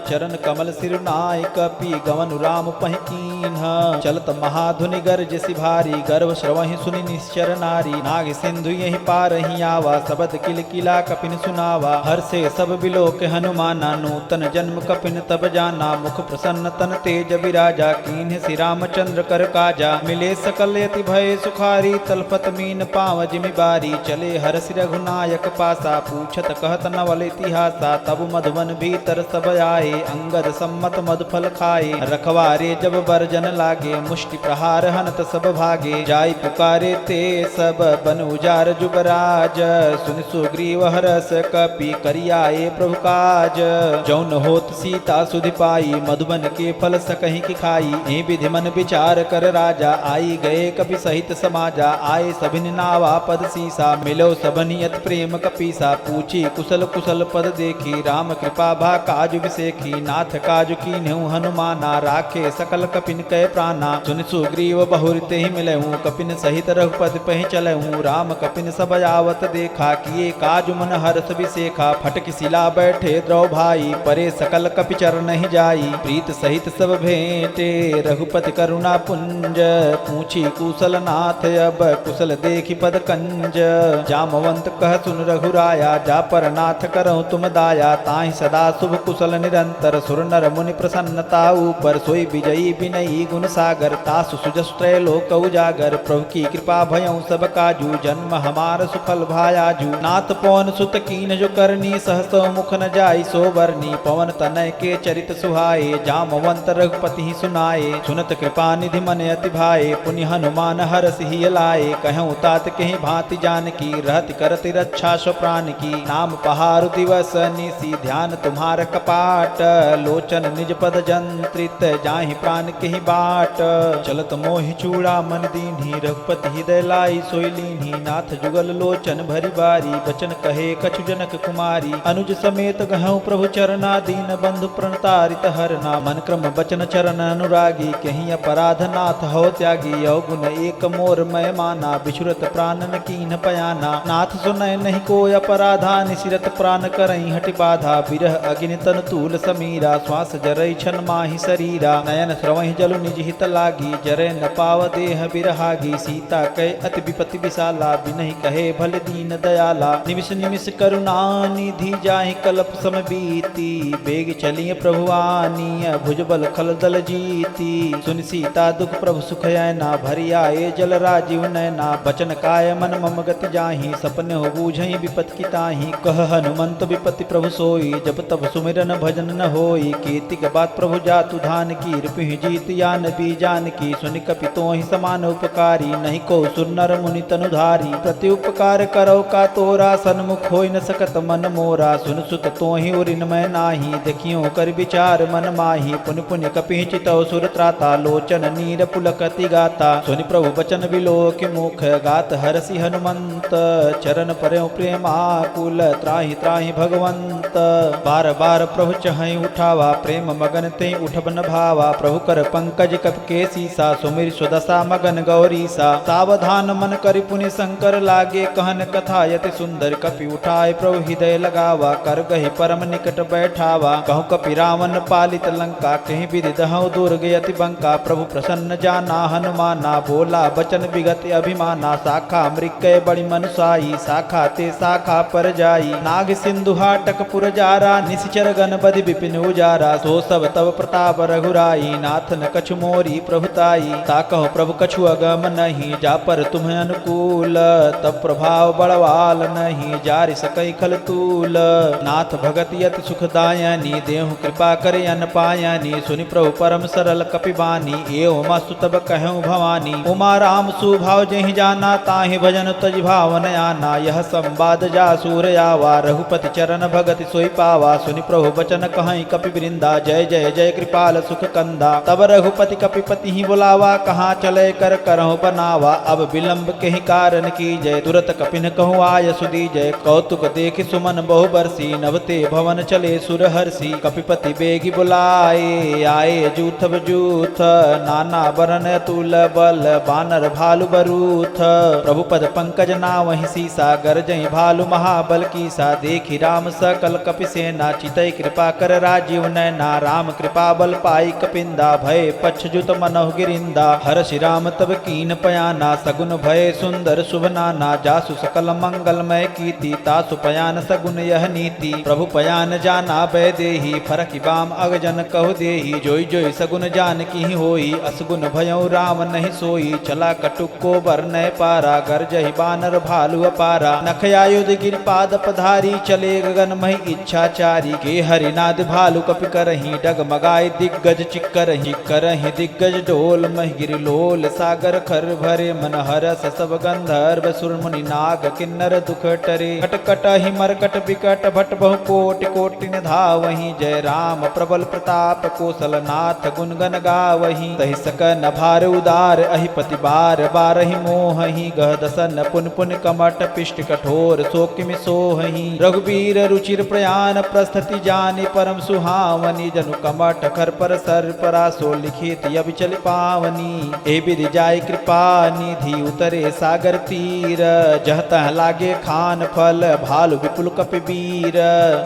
चरण कमल सिर नाय कपि गवन राम पहिकीन। चलत महाधुनि गर्जसि भारी, गर्भ श्रवहि सुनि निश्चर नारी। नाग सिंधु यही पारहि आवा, सबद किल किला कपिन सुनावा। हर से सब बिलोक हनुमाना, नूतन जन्म कपिन तब जाना। मुख प्रसन्न तन तेज विराजा, कीन्ह श्री रामचंद्र कर काजा। मिले सकल यति भय सुखारी, तलपत मीन पाव जिमि बारी। चले हरसि रघुनायक पासा, पूछत कहत नवल इतिहासा। तब मधुवन भीतर सब आए, अंगद सम्मत मधुफल खाए। रखवारे जब बरजन लागे, मुष्टि प्रहार हनत सब भागे। जाय पुकारे ते सब बन उजार जुबराज, सुन सुग्रीव हरस कपि करियाए प्रभु काज। जौन होत सीता सुधि पाई, मधुबन के फल सकहि की खाई। ए विधि मन विचार कर राजा, आई गए कपि सहित समाजा। आए सभिन नावा पद सीसा, मिलो सबनियत प्रेम कपीसा। पूछी कुशल कुशल पद देखी, राम कृपा भा काज विसेखी। नाथ काज कीन्हु हनुमाना, राखे सकल कपिन कै प्राणा। सुन सुग्रीव बहुर तेहि मिलहु, कपिन सहित रघुपति पहि चलहु। राम कपिन सब आवत देखा, किए काज मन हर्ष विसेखा। फटक शिला बैठे द्रौ भाई, परे सकल कपि चरण ही जाई। प्रीत सहित सब भेंटे, रघुपति करुणा पुंज। पूछी कुशल नाथ अब कुशल देखी पद कंज। जामवंत कह सुन रघुराया, जा पर नाथ करहु तुम दाया। ताहि सदा शुभ कुशल निरंतर, सुर नर मुनि प्रसन्नता ऊपर। सोई विजयी विनयी गुण सागर, तासु सुजस त्रैलोक उजागर। प्रभु की कृपा भयउ सब काजू, जन्म हमार सुफल भायाजू। नाथ पवन सुत कीन जो करनी, सहसो मुख न जाई सो बरनी। पवन तनय के चरित सुहाए, जामवंत रघुपति ही सुनाए। सुनत कृपा निधि मन अति भाए, पुनि हनुमान हरसि हिय लाए। कहऊँ तात कहीं भांति जानकी, रहति करति रक्षा स्व प्राण की। नाम पहारु दिवस निसी, ध्यान तुम्हार कपाट। लोचन निज पद जंत्रित, जाहि प्राण कहीं बाट। चलत मोहि चूड़ा मन दीन्ही, रघुपति हृदय लाई सोई लीन्ही। नाथ जुगल लोचन भरी बारी, बचन कहे कछु जनक कुमारी। अनुज समेत गहऊँ प्रभु चरना, दीन बंधु प्रणतारित हरना। मन क्रम बचन चरण अनुरागी, कहीं अपराध नाथ हो त्यागी। अवगुण एक मोर मय माना, बिछुरत प्राणन कीन्ह पयाना। नाथ सुनय नहीं कोय अपराधा, निसिरत प्राण करई हटि बाधा। बिरह अग्नि तन तूल समीरा, श्वास जरई छन माहि शरीरा। नयन श्रवहि जलु निज हित लागी, जरै न पाव देह बिरहागी। सीता कह अति विपति विशाला, बिनहि कहे भल दीन दयाला। निमिष निमिष करुणा निधि, जाहि कल्प सम बीती। बेग चलिए प्रभु आनीय, भुजबल खल दल जीती। सुन सीता दुख प्रभु सुख ऐना, भरी आए जल राजीव नैना। बचन काय मन मम गति जाहि, सपने हो बूझहि विपत की ताहि। कह हनुमंत विपति प्रभु सोई, जब तब सुमिरन भजन न होई। कीर्तिक बात प्रभु जातु धान की, रिपुहि जीत यान बी जान की। सुनि कपि तोहि समान उपकारी, नहीं को सुर नर मुनि तनु धारी। प्रति उपकार करो का तोरा, सन्मुख होई न सकत मन मोरा। सुन सुत तोहि उरिन मैं नाही, देखियो कर विचार मन माही। पुनि पुनि कपि चितौ सुर त्राता, लोचन नीर पुलकति गाता। सुनि प्रभु बचन बिलोक मुख, गात हरसि हनुमंत। चरण परयो प्रेमाकुल, त्राहि त्राहि भगवंत। बार बार प्रभु चहै उठावा, प्रेम मगन ते उठब न भावा। प्रभु कर पंकज कप के सीसा, सुमिर सुदशा मगन गौरीसा। सावधान मन करि पुनि शंकर लागे, कहन कथा यति सुंदर। कपि उठाए प्रभु हृदय लगावा, कर गहि परम निकट बैठावा। कहु कपि रावण पालित लंका, कहीं विधि दहौ दुर्ग यति बंका। प्रभु प्रसन्न जाना हनुमाना, बोला बचन विगत अभिमाना। शाखा मृक्कय बड़ी मनुसाई, शाखा ते शाखा पर जाई। नाग सिंधु हाटक पुर जारा, निशिचर गण बधि विपिन उजारा। सो सब तब प्रताप रघुराई, नाथ न कछु मोरी प्रभुताई। ताकहो प्रभु कछु अगम नहीं, जा पर तुम्हें अनुकूल। तब प्रभाव बड़वाल नहीं, जारि सकई खल तूल। नाथ भगत यति सुखदायनी, देहु कृपा करे अन पायनी। सुनि प्रभु परम सरल कपिबानी, एवं मास्तु तब कहूँ भवानी। उमा राम सुभाव जहि जाना, ताहि भजन तज भावन आना। यह संवाद जासूर आवा, रघुपति चरण भगति सोई पावा। सुनि प्रभु बचन कहीं कपि वृंदा, जय जय जय कृपाल सुख कंदा। तब रघुपति कपिपति ही बुलावा, कहाँ चले कर करहु बनावा। अब विलंब के ही कारण की जय, तुरत कपिन कहूँ आय सुदी जय। कौतुक देख सुमन बहु बरसी, नभते भवन चले सुर हर्षि। कपिपति बेगी बुलाए, आए जूथ बजूथ, नाना बरन अतुल बल, बानर भालु बरूथ। प्रभु पद पंकज नावहि सीसा, गरजहि भालु महाबल कीसा। देखि राम सकल कपि सेना, चितई कृपा कर राजीव नैना। राम कृपा बल पाई कपिंदा, भय पक्षजुत मनहु गिरिंदा। हर्षि राम तब कीन पयाना, सगुन भय सुंदर शुभ नाना। जासु सकल मंगलमय कीर्ति, तासु पयान सगुन यह नीति। प्रभु पयान जाना भय देहि, फरकि बाम अगजन कहु देहि। जोई जोई सगुन जान की होई, असगुन भयउ राम नहीं सोई। चला कटुक को बरनय पारा, गरजहि बानर भालु अपारा। नख आयुध गिरिपाद पधारी, चले गगन महि इच्छाचारी। के हरिनाद भालु कपि करहि, डगमगाए दिग्गज चिक्करहि। करहि दिग्गज डोल महि गिरिलोल, सागर खर भरे मन हरस। सब गंधर्व सुर मुनि नाग किन्नर दुख टरे। कटकट ही मरकट बिकट भट बहु कोटि कोटि धावहि। जय राम प्रबल प्रताप, कौशल नाथ गुण गन गावहि। तहि सकन भार उदार, अहिपति बार बारहि मोहहि। गह दसन पुन पुन कमट, पिष्ट कठोर शोकिमि सोहहि। रघुबीर रुचिर प्रयाण, प्रस्थति जानि परम सुहावनी। जनु कमट खर पर सर परासो, लिखित अबिचल पावनी। ए विधि जाय कृपा निधि, उतरे सागर तीर। जह तह लागे खान फल, भालु विपुल कपि वीर।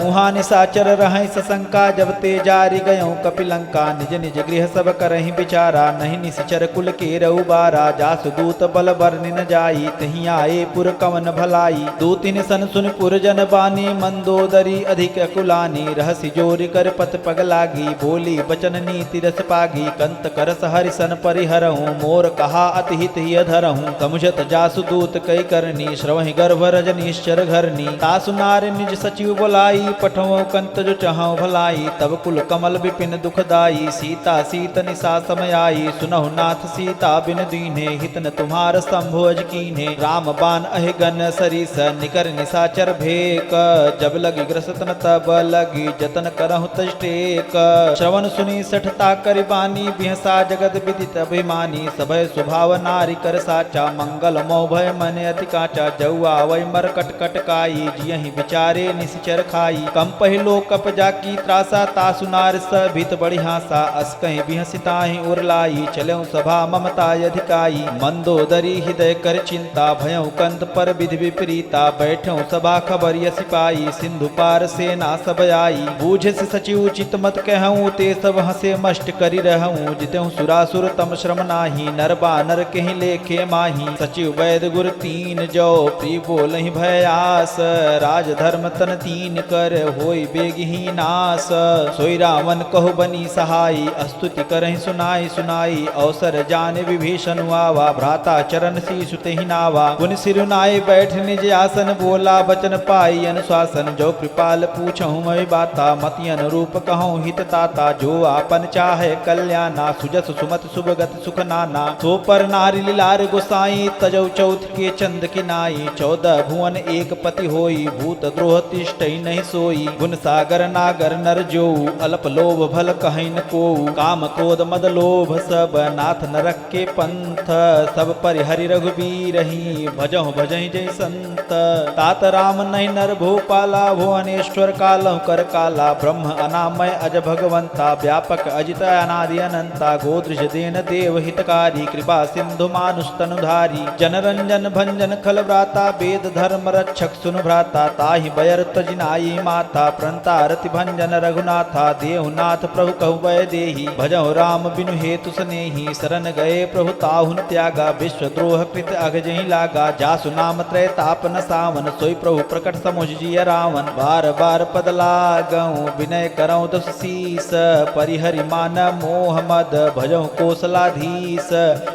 उहाँ निशाचर रहै सशंका, जब ते जारि गयऊँ कपिलंका। निज निज गृह सब करहि विचारा, नहीं निश्चर कुल के रउबारा। जासु दूत बल बरनि न जाई, तहीं आए पुर कवन भलाई। दूतिन सन सुन पुर जन बानी, मंदोदरी अधिक कुलानी। रहसि जोरि कर पत पग लागी, बोली बचन नीति रस पागी। कंत करस हरिसन परिहरहूँ, मोर कहा अति हित ही अधरहूँ। समुझत जासु दूत कई करनी, श्रवहि गर्भ रजनीश्चर घरनी। तासु नार निज सचिव बोलाई, पठवो कंत जो चहु भलाई। तब कुल कमल विपिन दुखदाई, सीता सीत निशा समय आई। सुनहु नाथ सीता बिन दीन्हे, हित न तुम्हार संभोज कीन्हे। राम बाण अहि गन सरिस, निकर निशाचर भेक। जब लगी ग्रसत न तब लगी, जतन करहु तज टेक। श्रवण सुनी सठता करि बानी, बिहसा जगत विदित अभिमानी। सभय स्वभाव नारी कर साचा, मंगल मोह भय मन अति काचा। जौआ वै मर कट कट काई, जियहि विचारे निश्चर खाई। कम पहिलो कप जाकी त्रासा, तासु नार सभित बड़ी हासा। अस कहीं बिहसिताहि उरलाई, चलऊँ सभा ममता अधिकाई। मंदोदरी हृदय कर चिंता, भयऊ कंत पर विधि विपरीता। बैठऊँ सभा खबर यसि पाई, सिंधु पार सेना सब आई। बूझस सचिव चित मत कहूँ, ते सब हंसे मष्ट करि रहूँ। जितऊँ सुरासुर तम श्रम नाही, नर बानर केहि लेखे माही। सचिव वैद गुर तीन जो, प्रिय बोलहि भयास। राज धर्म तन तीन कर, होई बेगही नास। सोई रावण कहु बनी सहाई, स्तुति करहि सुनाई सुनाई। अवसर जाने विभीषण आवा, भ्राता चरण शीशु तेहि नावा। पुनि सिरुनाए बैठ निज आसन, बोला बचन पाई अनुशासन। जो कृपाल पूछहु मैं बाता, मति अनुरूप कहूँ हित ताता। जो आपन चाहे कल्याणा, सुजस सुमत सुभगत सुख नाना। सो पर नारी लीलार गोसाई, तजौ चौथ के चंद की नाई। 14 भुवन एक पति होई, भूत द्रोह तिष्ठई नहीं सोई। गुण सागर नागर नर जो, अल्प लोभ भल कहीं न को। काम क्रोध मद लोभ सब, नाथ नरक के पंथ। सब परिहरि रघुबीर ही, भजहु भजहि जय संत। तात राम नहीं नर भूपाला, भुवनेश्वर कालहु कर काला। ब्रह्म अनामय अज भगवंता, व्यापक अजित अनादि अनंता। गोदृश देन देव हितकारी, कृपा सिंधु मानुष तनुधारी। जनरंजन भंजन खल व्राता, वेद धर्म रक्षक सुनु भ्राता। ताहि बयर तजिनाई माता, प्रणता रति भंजन रघुनाथा। देहुनाथ प्रभु कहु वै देहि, भजहु राम बिनु हेतु सनेहि। शरण गए प्रभु ताहुन त्यागा, विश्व द्रोह कृत अगजहि लागा। जासु नाम त्रय ताप न सावन, सोई प्रभु प्रकट समुझ जिय रावण। बार बार पद लागऊँ, विनय करऊँ दस शीस। परिहरि मान मोह मद, भजहु कौशलाधीश।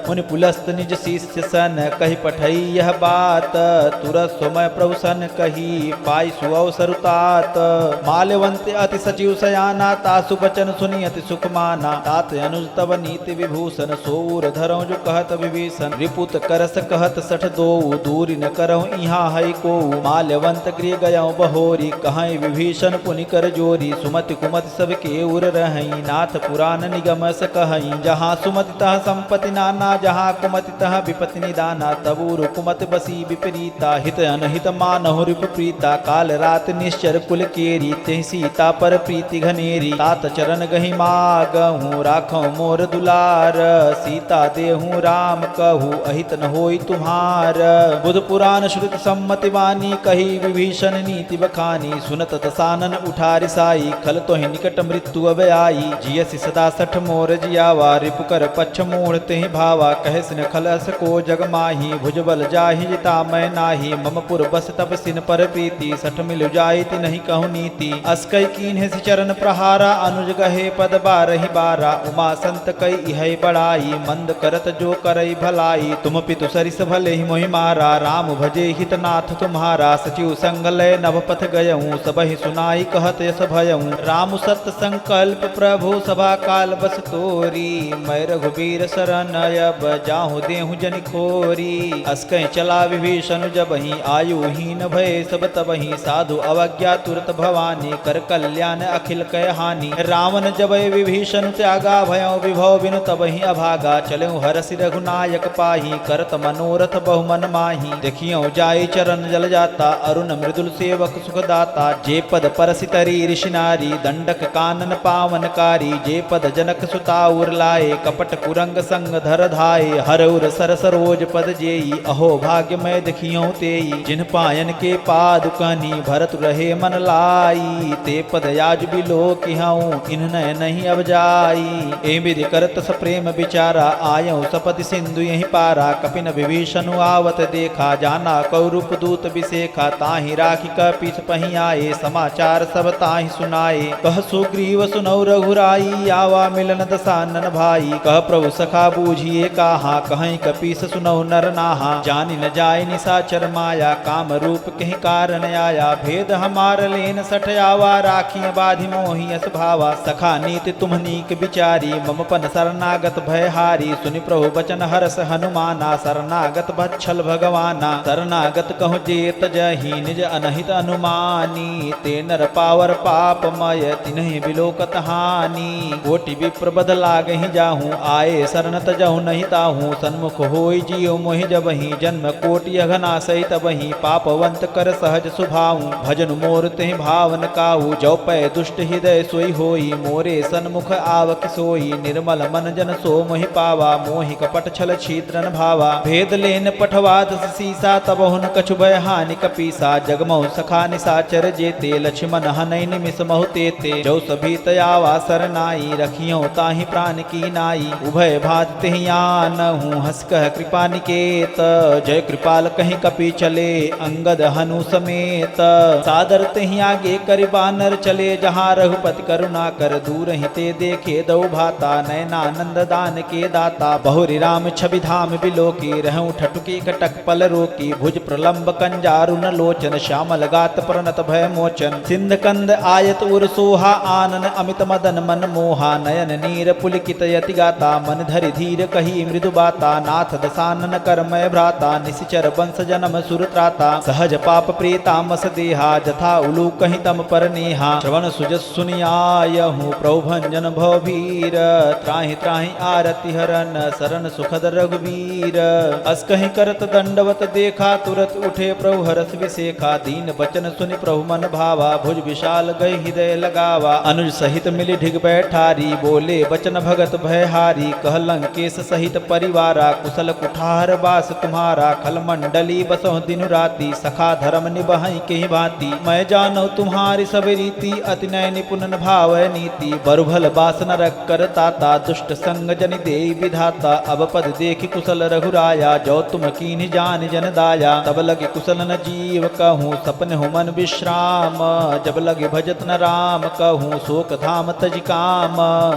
मुनि पुलस्त निज शिष्य सन, कहि पठई यह बात। तुरत समय प्रभु सन कही, पाई सुअवसर तात। माल्यवंत अति सचिव सयाना, तासु बचन सुनि अति सुख माना। तात अनुज तब नीति विभूषण, सोर धरऊँ जो कहत विभीषण। रिपुत करस कहत सठ दो, दूरी न करऊँ इहाँ है को। माल्यवंत गृह गयऊँ बहोरी, कह कहाई विभीषण पुनि कर जोरी सुमति कुमति सब के उर रही नाथ पुराण निगम सकहई जहाँ सुमति तह संपत्ति नाना जहाँ कुमति तह विपत्ति निदाना तबूर कुमति बसी विपरीता हित अनहित मानहु रिप प्रीता काल रात निश्चर कुल केरी तेहि सीता पर प्रीति घनेरी तात चरण गहि मागहूँ राखो मोर दुलार सीता देहूँ राम कहूँ अहित न होई तुम्हार बुध पुराण श्रुति सम्मति वाणी कही विभीषण नीति बखानी सुनत दसानन उठारि साई खल तोहि निकट मृत्यु अब आई जियसि सदा सठ मोर जियावा रिपुकर पच्छ मूढ़ तेहि भावा कहे सिन खलस को जग माही भुजबल जाहि जिता मैं नाही मम पुर बस तब सिन पर प्रीति सठ मिल जायति नहीं कहु नीति अस्कै कीन्ह चरण प्रहारा अनुज गहे पद बारहि बारा उमा संत कई इहै बड़ाई मंद करत जो करई भलाई तुम पितु सरिस भले ही मोहि मारा राम भजे हितनाथ तुम्हारा सचिव संग लय नभ पथ गयऊँ सबहि सुनाई कहत यस भयऊँ राम सत्य संकल्प प्रभु सभा काल बस तोरी मैं रघुबीर शरण अब जाहु देहु जनि खोरी अस्कै चला विभीषण जबहि आयु हीन भय सब तबहि साधु अवज्ञा तुरत भवानी कर कल्याण अखिल कय हानि रावण जबय विभीषण त्यागा भयो विभव बिनु तबहि अभागा चलऊ हरसि रघुनायक पाही करत मनोरथ बहुमन माही देखियो जाय चरण जल जाता अरुण मृदुल सेवक सुखदाता जे पद परसि तरी ऋषि नारी दंडक कानन पावनकारी जे पद जनक सुता उर लाए कपट कुरंग संग धर धाये हर उर सर सरोज पद जेई अहो भाग्य मैं देखियो तेई जिन पायन के पादुकनी भरत रहे मन लाई ते पद याज बिलो किहाऊं इन्ह नहीं अब जाई ए विधि करत स प्रेम विचारा आयऊ सपति सिंधु यही पारा कपिन विभीषण आवत देखा जाना कौरूप दूत विशेखा ताहि राखी का पीछ पही आए समाचार सब ताहि सुनाए कह सुग्रीव सुनौ रघुराई आवा मिलन दसानन भाई कह प्रभु सखा बूझिए कहा कहीं कपीस सुनौ नर नाहा जानि न जाय निशाचर माया काम रूप कहीं कारण आया भेद हमार लेन सठ आवा राखी बाधि मोहि अस भावा सखा नीति तुम्हनीक विचारी मम पन शरणागत भयहारी सुनि प्रभु बचन हरस हनुमाना शरणागत बच्छल भगवाना शरणागत कहु जेत जहि निज अनहित अनुमानी ते नर पावर पापमय तिन्हि बिलोकत हानि कोटि विप्र बद लागहि जाहूँ आए शरण तजहु नहीं ताहूँ सन्मुख होई जियो मोहि जबहि जन्म कोटि अघनासई तबहि पापवंत कर सहज सुभाऊँ भजन मोर तेहि भावन काहू जो पै दुष्ट हृदय सोई होई मोरे सन्मुख आवक सोई निर्मल मन जन सो मोहि पावा मोहि कपट छल छीद्रन भावा भेद लेन पठवाद सीसा तब हुन कछु भय हानि कपीसा जगमहु सखा निसाचर जेते लक्ष्मण हनई निमिष महु तेते जो सभी तयावा सरनाई रखियो ताहि प्राण की नाई उभय भात तेहि आनहु हंस कह कृपा निकेत जय कृपाल कहीं कपि चले अंगद हनु समेत सादर तेहि आगे करि बानर चले जहाँ रघुपति करुणा कर दूर ही ते देखे दौ भाता नयनानंद दान के दाता बहुरी राम छवि धाम बिलोकी रहूं ठटुकी कटक पल रोकी भुज प्रलंब कंजारुन लोचन श्यामल गात प्रणत भय मोचन सिंध कंद आयत उर सोहा आनन अमित मदन मन मोहा नयन नीर पुलकित यति गाता मन धरि धीर कही मृदु बाता नाथ दसानन करमय भ्राता निशिचर वंश जन्म सुर त्राता सहज पाप प्रीतामस देहा जथा उलू कहीं तम पर नेहा श्रवण सुजस सुनियायहूँ प्रभु भंजन भवभीर त्राहि त्राहि आरति हरन शरण सुखद रघुवीर अस कहीं करत दंडवत देखा तुरत उठे प्रभु हरस विशेखा दीन बचन सुनि प्रभु मन भावा भुज विशाल गई हृदय लगावा अनुज सहित मिली ढिग बैठारी बोले बचन भगत भयहारी कह लंकेश सहित परिवारा कुशल कुठार बास तुम्हारा खल मंडली बसो दिन राती सखा धर्म निबहई के भांति मैं जानो तुम्हारी सब रीति अति नय निपुण भाव नीति बरुभल बासन रख कर ताता दुष्ट संग जनि दे विधाता अब पद देखि कुशल रघुराया जो तुम कीन्ह जान जन दाया तब लगे कुशल न जीव कहूँ सपन हो मन विश्राम जब लगे भजत न राम कहूँ शोक धाम तज काम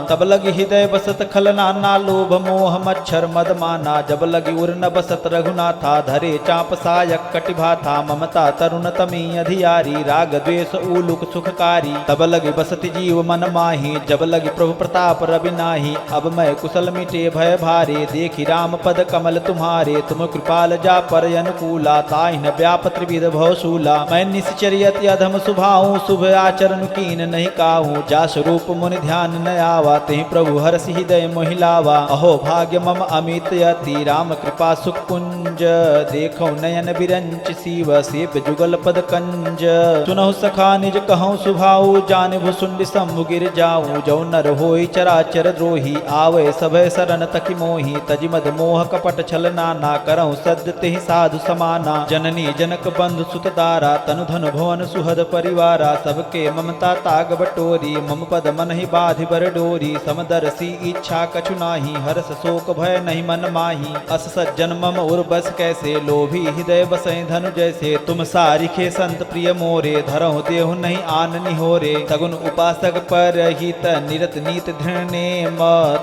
तब लगे हृदय बसत खल नाना लोभ मोह मच्छर मद माना जब लगे उर न बसत रघुनाथा धरे चाप सायक कटिभा था ममता तरुण तमी अधियारी राग द्वेष उलुक सुखकारी तब लगे बसति जीव मन माही जब लगे प्रभु प्रताप रवि नाही अब मैं कुशल मिटे भय भारे देखी राम पद कमल तुम्हारे तुम कृपाल जा पर अनुकूला ताहि न व्याप त्रिविध भवशूला मैं निश्चर्यति अधम सुभाऊ शुभ आचरण कीन नहीं काहू जा स्वरूप मुनि ध्यान न आवा तेहि प्रभु हर्ष हृदय मोहिलावा अहो भाग्य मम अमित यति राम कृपा सुख कुंज देखो नयन बिरंच शिव सेप जुगल पद कंज सुनहु सखा निज कहूँ सुभाऊ जान भुसुंड सम्भु गिर जाऊँ जो नर होई चराचर द्रोही आवे सभय शरण तकी मोही तजिमद मोह कपट छल नाना करहु सद्य तेहि साधु समाना जननी जनक बंधु सुत दारा तनु धनु भवन सुहद परिवारा सबके ममता ताग बटोरी मम पद मन ही बाधि बर डोरी समदर्शी इच्छा कछु नाही हर्ष शोक भय नहीं मन माही अस सज्जन मम उर बस कैसे लोभी हृदय बसै धनु जैसे तुम सारिखे संत प्रिय मोरे धरहु देहु नहीं आन निहोरे सगुन उपासक पर हित निरत नीत धृणे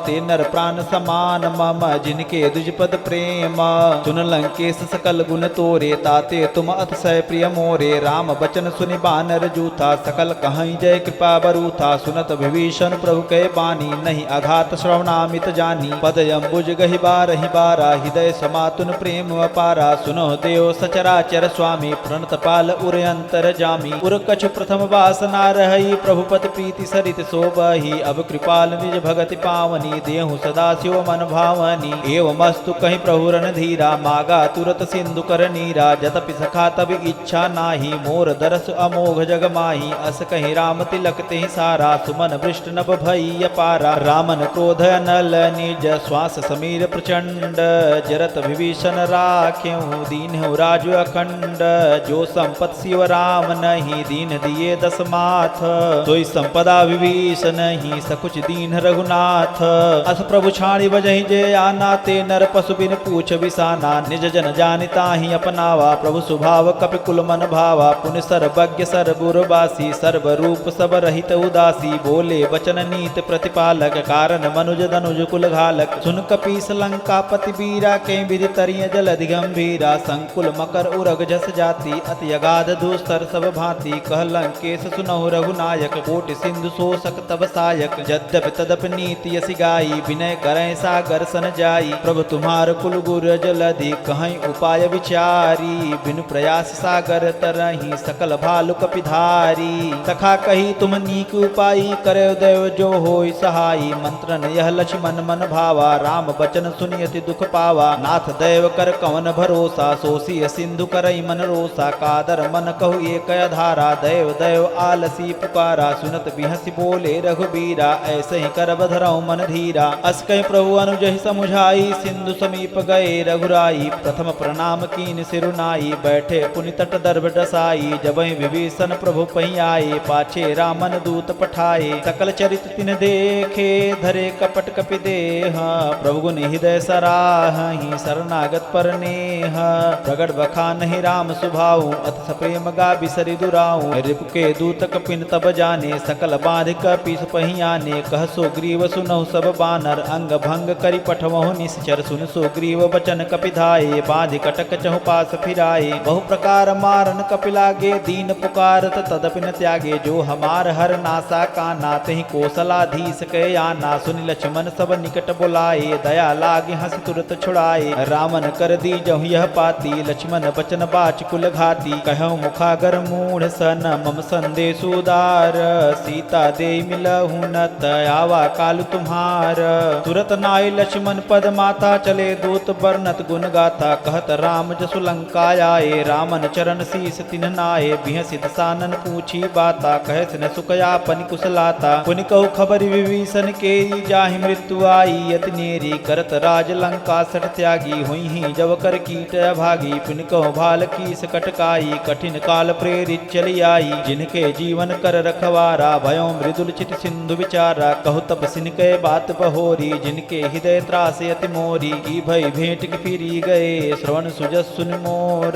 ते नर प्राण समान मम जिनके दुजपद प्रेम सुन लंकेश सकल गुण तोरे ताते तुम अतिशय प्रिय मोरे राम बचन सुनि बानर जूथा सकल कहीं जय कृपा बरूथा सुनत विभीषण प्रभु के बानी नहीं अघात श्रवणामित जानी पद अम्बुज गहि बारा हृदय समातुन प्रेम अपारा सुनो देव सचराचर स्वामी प्रणत पाल उर अंतर जामी उर कछु प्रथम वासना रही प्रभुपति प्रीति सरित शोभहि अब कृपाल निज भगति पावनी देहु सदा शिव मन भावनी एवमस्तु कहीं प्रभु रणधीरा मागा तुरत सिंधु कर नीरा जतपि सखा तब इच्छा नाही मोर दरस अमोघ जग माही अस कहीं राम तिलक ते सारा सुमन वृष्ट नभ भई अपारा रामन क्रोध नल निज श्वास समीर प्रचंड जरत विभीषण राख्यु दीन राजु अखंड जो संपत शिव राम नहीं दीन दिए दस माथ सोई संपदा विभीषण नहीं सकुच दीन रघुनाथ अस प्रभु छाणी बजहि जे आना ते नर पशु बिन पूछ बिसाना निज जन जानिता ही अपनावा प्रभु स्वभाव कपि कुल मन भावा पुण्य सर्वज्ञ सर्वुरवासी सर्व रूप सब रहित उदासी बोले वचन नीत प्रतिपालक कारण मनुज धनुज कुल घालक सुन कपीस लंका पति बीरा के विधि तरिय जल गंभीरा संकुल मकर उरग जस जाति अति अगाध दुस्तर सब भांति कह लंकेश सुनहु रघुनायक कोटि सिंधु शोषक तब सायक यद्यपि तदपि नीति यसी गाई विनय करें सागर सन जाई प्रभु तुम्हार कुल गुर जलधि कहीं उपाय विचारी बिनु प्रयास सागर तरही सकल भालु कपिधारी सखा कही तुम नीक उपाई करे देव जो होई सहाई मंत्रन यह लक्ष्मण मन भावा राम बचन सुनियति दुख पावा नाथ देव कर कवन भरोसा सोसी सिंधु करई मन रोसा कादर मन कहु एक धारा देव देव आलसी पुकारा सुनत बिहसी बोले रघुबीरा ऐसे ही कर बधरऊ मन धीरा अस कहीं प्रभु अनुजहि समुझाई सिंधु समीप गए रघुराई प्रथम प्रणाम कीन सिरुनाई बैठे पुनि तट दर्भ डसाई जबहि विभीषण प्रभु पही आए पाछे रामन दूत पठाए सकल चरित तिन देखे धरे कपट कपि देह प्रभु गुण हृदय सराहि शरणागत पर नेह प्रगट बखान ही राम सुभाऊ अत सप्रेम गा बिसरि दुराऊ रिपु के दूत कपिन तब जाने सकल बांध कपीस पही आने कह सो ग्रीव सुनहु सब बानर अंग भंग करि पठवहु निश्चर सुन सो ग्रीव बचन कपिधाये बांधि कटक चहु पास फिराए बहु प्रकार मारन कपिलागे दीन पुकारत तदपि न त्यागे जो हमार हर नासा काना तहि कौशलाधीश के आना सुनि लक्ष्मण सब निकट बुलाए दया लागे हंस तुरत छुड़ाए रामन कर दी जहु यह पाती लक्ष्मण बचन बाच कुल घाती कहु मुखागर मूढ़ सन मम संदेश उदार सीता दे मिलहु न आवा कालु तुम्हार तुरत नाय लक्ष्मण पद माता चले दूत बरनत गुण गाथा कहत राम जसु लंका आए रामन चरण शीस तिन नाये बिहसि दसानन पूछी बाता कहस न सुखयापन कुशलाता पुनि कहु खबर विभीषण के जाहि मृत्यु आई यति नेरी करत राज लंका सठ त्यागी हुई ही जब कर कीट भागी पुनि कहु भाल कीस कटकाई कठिन काल प्रेरित चली आई जिनके जीवन कर रखवारा भयो मृदुल चित सिंधु विचारा कहु तब सिनके बात बहोरी जिनके हृदय त्रासे अति मोरी की भई भेंट की फिरी गए श्रवण सुजस सुन मोर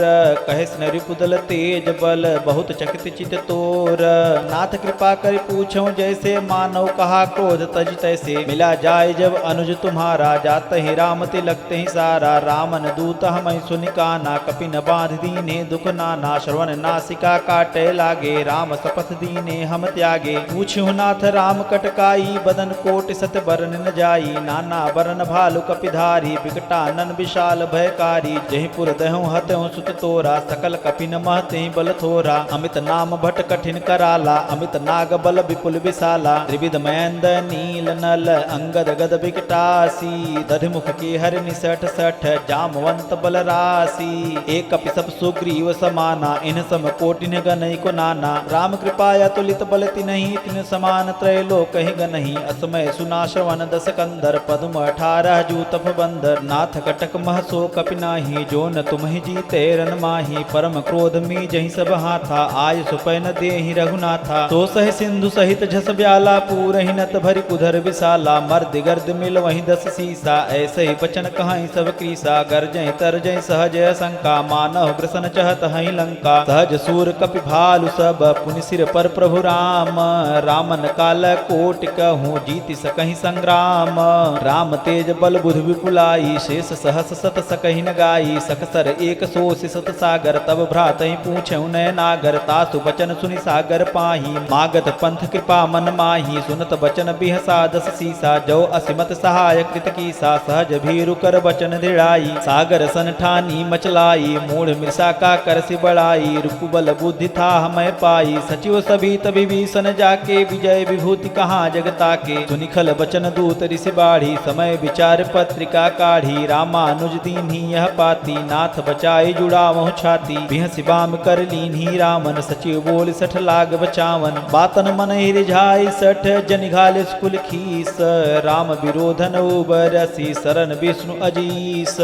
कहेस न रिपुदल तेज बल बहुत चकित चित तोर नाथ कृपा कर पूछो जैसे मानव कहा क्रोध तज तैसे मिला जाय जब अनुज तुम्हारा जात ही राम तिलक ही सारा रामन दूत हम सुनिकाना कपिन बांध दीने दुख नाना श्रवण नासिका काटे लागे राम सपथ दीने हम त्यागे पूछो नाथ राम कटकाई बदन कोट सत बरन न जाई नाना बरन भालु कपिधारी विकटानन विशाल भयकारी जहिपुर दहु हतहु सुत तोरा सकल कपिन महते बल थोरा अमित नाम भट कठिन कराला, अमित नाग बल विपुल विशाला, त्रिविध मयंद नील नल अंगद गद विकटासी, दधिमुख की हर निसठ सठ जामवंत बल राशि, एक कपि सब सुग्रीव समाना, इन सम कोटिन गनई को नाना, राम कृपाया तुलित बल तिनहि, तिन समान त्रैलोक ही गनहि, असमय सुनाश वन दस कंदर, पद्म 18 जूतफ बंदर, नाथ कटक महसो कपि नाही, जो न तुम्हि जीते रन माही, परम क्रोध मी जहि सब हाथा, आय सुपैन देहि रघुनाथा, तो सह सिंधु सहित झस ब्याला, पूरहि नत भरि कुधर विशाला, मर्द गर्द मिल वहीं 10 सीसा, ऐसे ही बचन कहाई सब क्रीसा, गरजय तरजय सहज शंका, मानव ग्रसन चहत हई लंका, सहज सूर कपि भालु सब, पुनि सिर पर प्रभु राम, रामन काल कोटि कहूँ जीति सकहि संग्राम, राम तेज बल बुध विपुलाई, शेष सहस सत सकहि न गाई, सकसर एक सोस सत सागर, तब भ्रात ही पूछे नय नागर, तासु बचन सुनि सागर पाही, मागत पंथ कृपा मन माही, सुनत बचन बिहसा 10 सीसा, जो असिमत सहाय कृत कीसा, सहज भीरु कर बचन दृढ़ाई, सागर सन ठानी मचलाई, मूढ़ मृषा का करसि बढ़ाई, रुकुबल बुद्धि था हमें पाई, सचिव सभी तभी भीषण जाके, विजय विभूति कहाँ जगता के, सुनिखल बचन दूत ऋषि बाढ़ी, समय विचार पत्रिका काढ़ी, रामानुज दीन्ही यह पाती, नाथ बचाई जुड़ा मोह छाती, बिहसि बाम कर लीन्ही रामन, सचिव बोल 60 लाग बचावन, बातन मन ही रिझाई 60 जन घाल स्कुल खीस, राम विरोधन उबरसी, शरण विष्णु अजीस,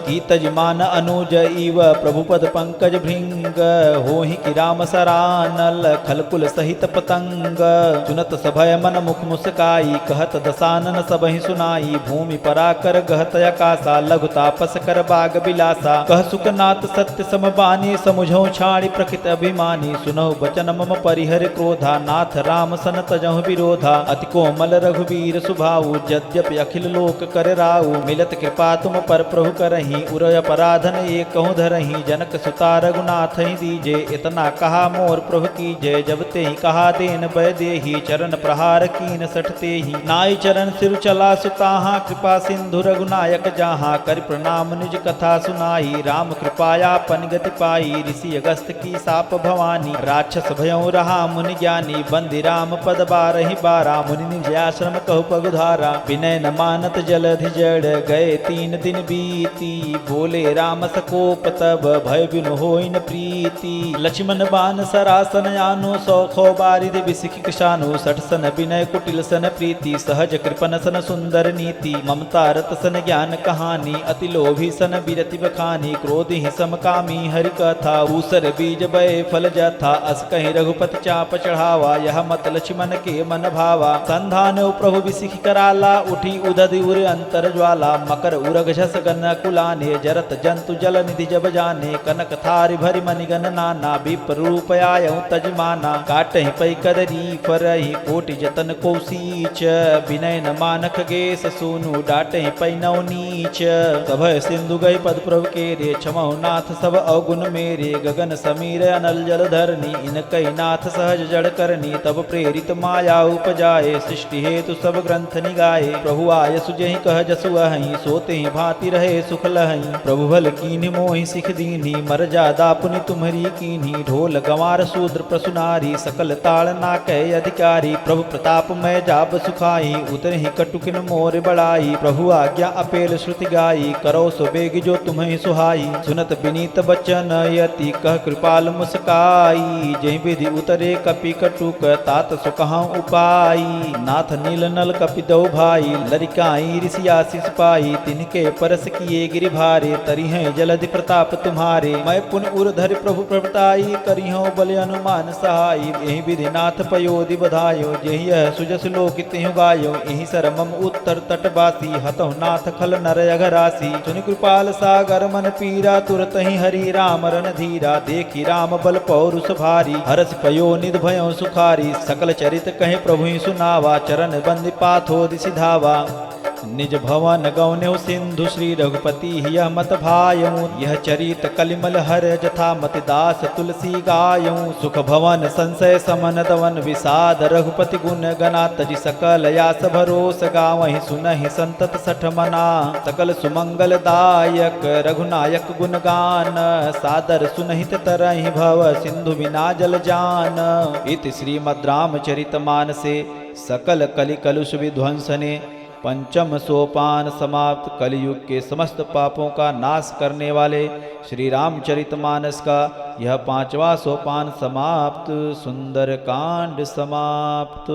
कीतज मान अनुज इव, प्रभु पद पंकज भृंग, होहि कि राम सरानल, खलकुल सहित पतंग, सुनत सभय मन मुख मुस्काई, कहत दसानन सबहि सुनाई, भूमि पराकर गहत आकाशा, लघु तापस कर बाग बिलासा, कह सुखनाथ सत्य समबानी, समुझौ छाड़ी प्रकृत अभिमानी, सुनहु बचन मम परिहर क्रोधा, नाथ राम सन तजहु विरोधा, अति कोमल रघुवीर सुभाऊ, यद्यपि अखिल लोक कर राऊ, मिलत कृपा तुम पर प्रभु करही, उरय अपराधन एक कहूँ धरही, जनक सुता रघुनाथ ही दीजे, इतना कहा मोर प्रभु कीजे, जब ते ही कहा देन बय देही, चरण प्रहार कीन 60 तेहि, नाई चरण सिर चला सुताहा, कृपा सिंधु रघुनायक जहाँ, कर प्रणाम निज कथा सुनाई, राम कृपाया पन गति पाई, ऋषि अगस्त की साप भवानी, राक्षस भयउ रहा मुनि ज्ञानी, बंदी राम पद 12 12, मुनि निज आश्रम कहु पगुधारा, विनय न मानत जलधि जड़, गए 3 दिन बीती, बोले राम सकोप तब, भय बिनु होई न प्रीति, लक्ष्मण बान सरासन आनो, 100 बारिद बिसिख किशानो, 60 सन विनय कुटिल सन प्रीति, सहज कृपन सन सुंदर नीति, ममता रत सन ज्ञान कहानी, अति लोभी सन बिरति बखानी, क्रोध ही समकामी हरि कथा, ऊसर बीज बय फल जथा, अस कहीं रघुपति चाप चढ़ावा, यह मत लक्ष्मण के मन भावा, संधान प्रभु बिसिख कराला, उठी उदध उर अंतर ज्वाला, मकर उरग झस गन कुलाने, जरत जंतु जल निधि जब जाने, कनक थारि भरि मणिगन नाना, विप्र रूप आयउ तजमाना, काटहि पै कदरी फरहि, कोटि जतन कौसीच, विनय न मानक गेस सुनु, डाटहि पै नव नीच, सभय सिंधु गई पद प्रभु के रे, क्षमहु नाथ सब अवगुण मेरे, गगन समीर अनल जल धरनी, इनकै नाथ सहज जड़ करनी, तब प्रेरित माया उपजाए, सृष्टि हेतु सब ग्रंथ निगाए, प्रभु आय सुजहि कह जसु अहि, सोते ही भांति रहे सुख लहई, प्रभु भल कीन्हि मोहि सिख दीन्हि, मर जादा पुनि तुम्हरी कीन्हि, ढोल गंवार शूद्र प्रसुनारी, सकल ताड़ नाकै अधिकारी, प्रभु प्रताप मैं जाब सुखाई, उतरहि कटुकिन मोर बड़ाई, प्रभु आज्ञा अपेल श्रुति गाई, करो सो बेग जो तुम्हें सुहाई, सुनत विनीत बचन यति, कह कृपाल मुस्काई, जहि विधि उतरे कपि कटुक, तात सुकहाँ उपाई, नाथ नील नल कपि दो भाई, लरिकाई ऋषि आशीष पाई, तिनके परस किए गिरि भारे, तरिहें जलधि प्रताप तुम्हारे, मैं पुन उर धरि प्रभु प्रभुताई, करिहो बल अनुमान सहाई, एहि विधि नाथ पयोधि बधायो, जेहि यह सुजस लोक तिहु गायो, एहि सर मम उत्तर तटवासी, हतहु नाथ खल नर अघरासी, सुनि कृपाल सागर मन पीरा, तुरत ही हरि राम रन धीरा, देखी राम बल पौरुष भारी, हरस पयो निध भयो सुखारी, सकल चरित कहे प्रभु ही सुनावा, चरण बंदि पाथो दिसि धावा, निज भवन गौन्यो सिंधु श्री रघुपति यह मत भायऊँ यह चरित कलिमल हर जथा मति दास तुलसी गायऊँ सुख भवन संशय समन दवन विषाद रघुपति गुण गना तजि सकल यास भरोस गावहि सुनहि संतत सठ मना सकल सुमंगल दायक रघुनायक गुण गान सादर सुनहित तरहि भव सिंधु बिना जल जान। इति श्रीमद् रामचरित मानसे सकल कलि कलुष विध्वंसने पंचम सोपान समाप्त। कलयुग के समस्त पापों का नाश करने वाले श्री रामचरितमानस का यह 5वां सोपान समाप्त। सुंदर कांड समाप्त।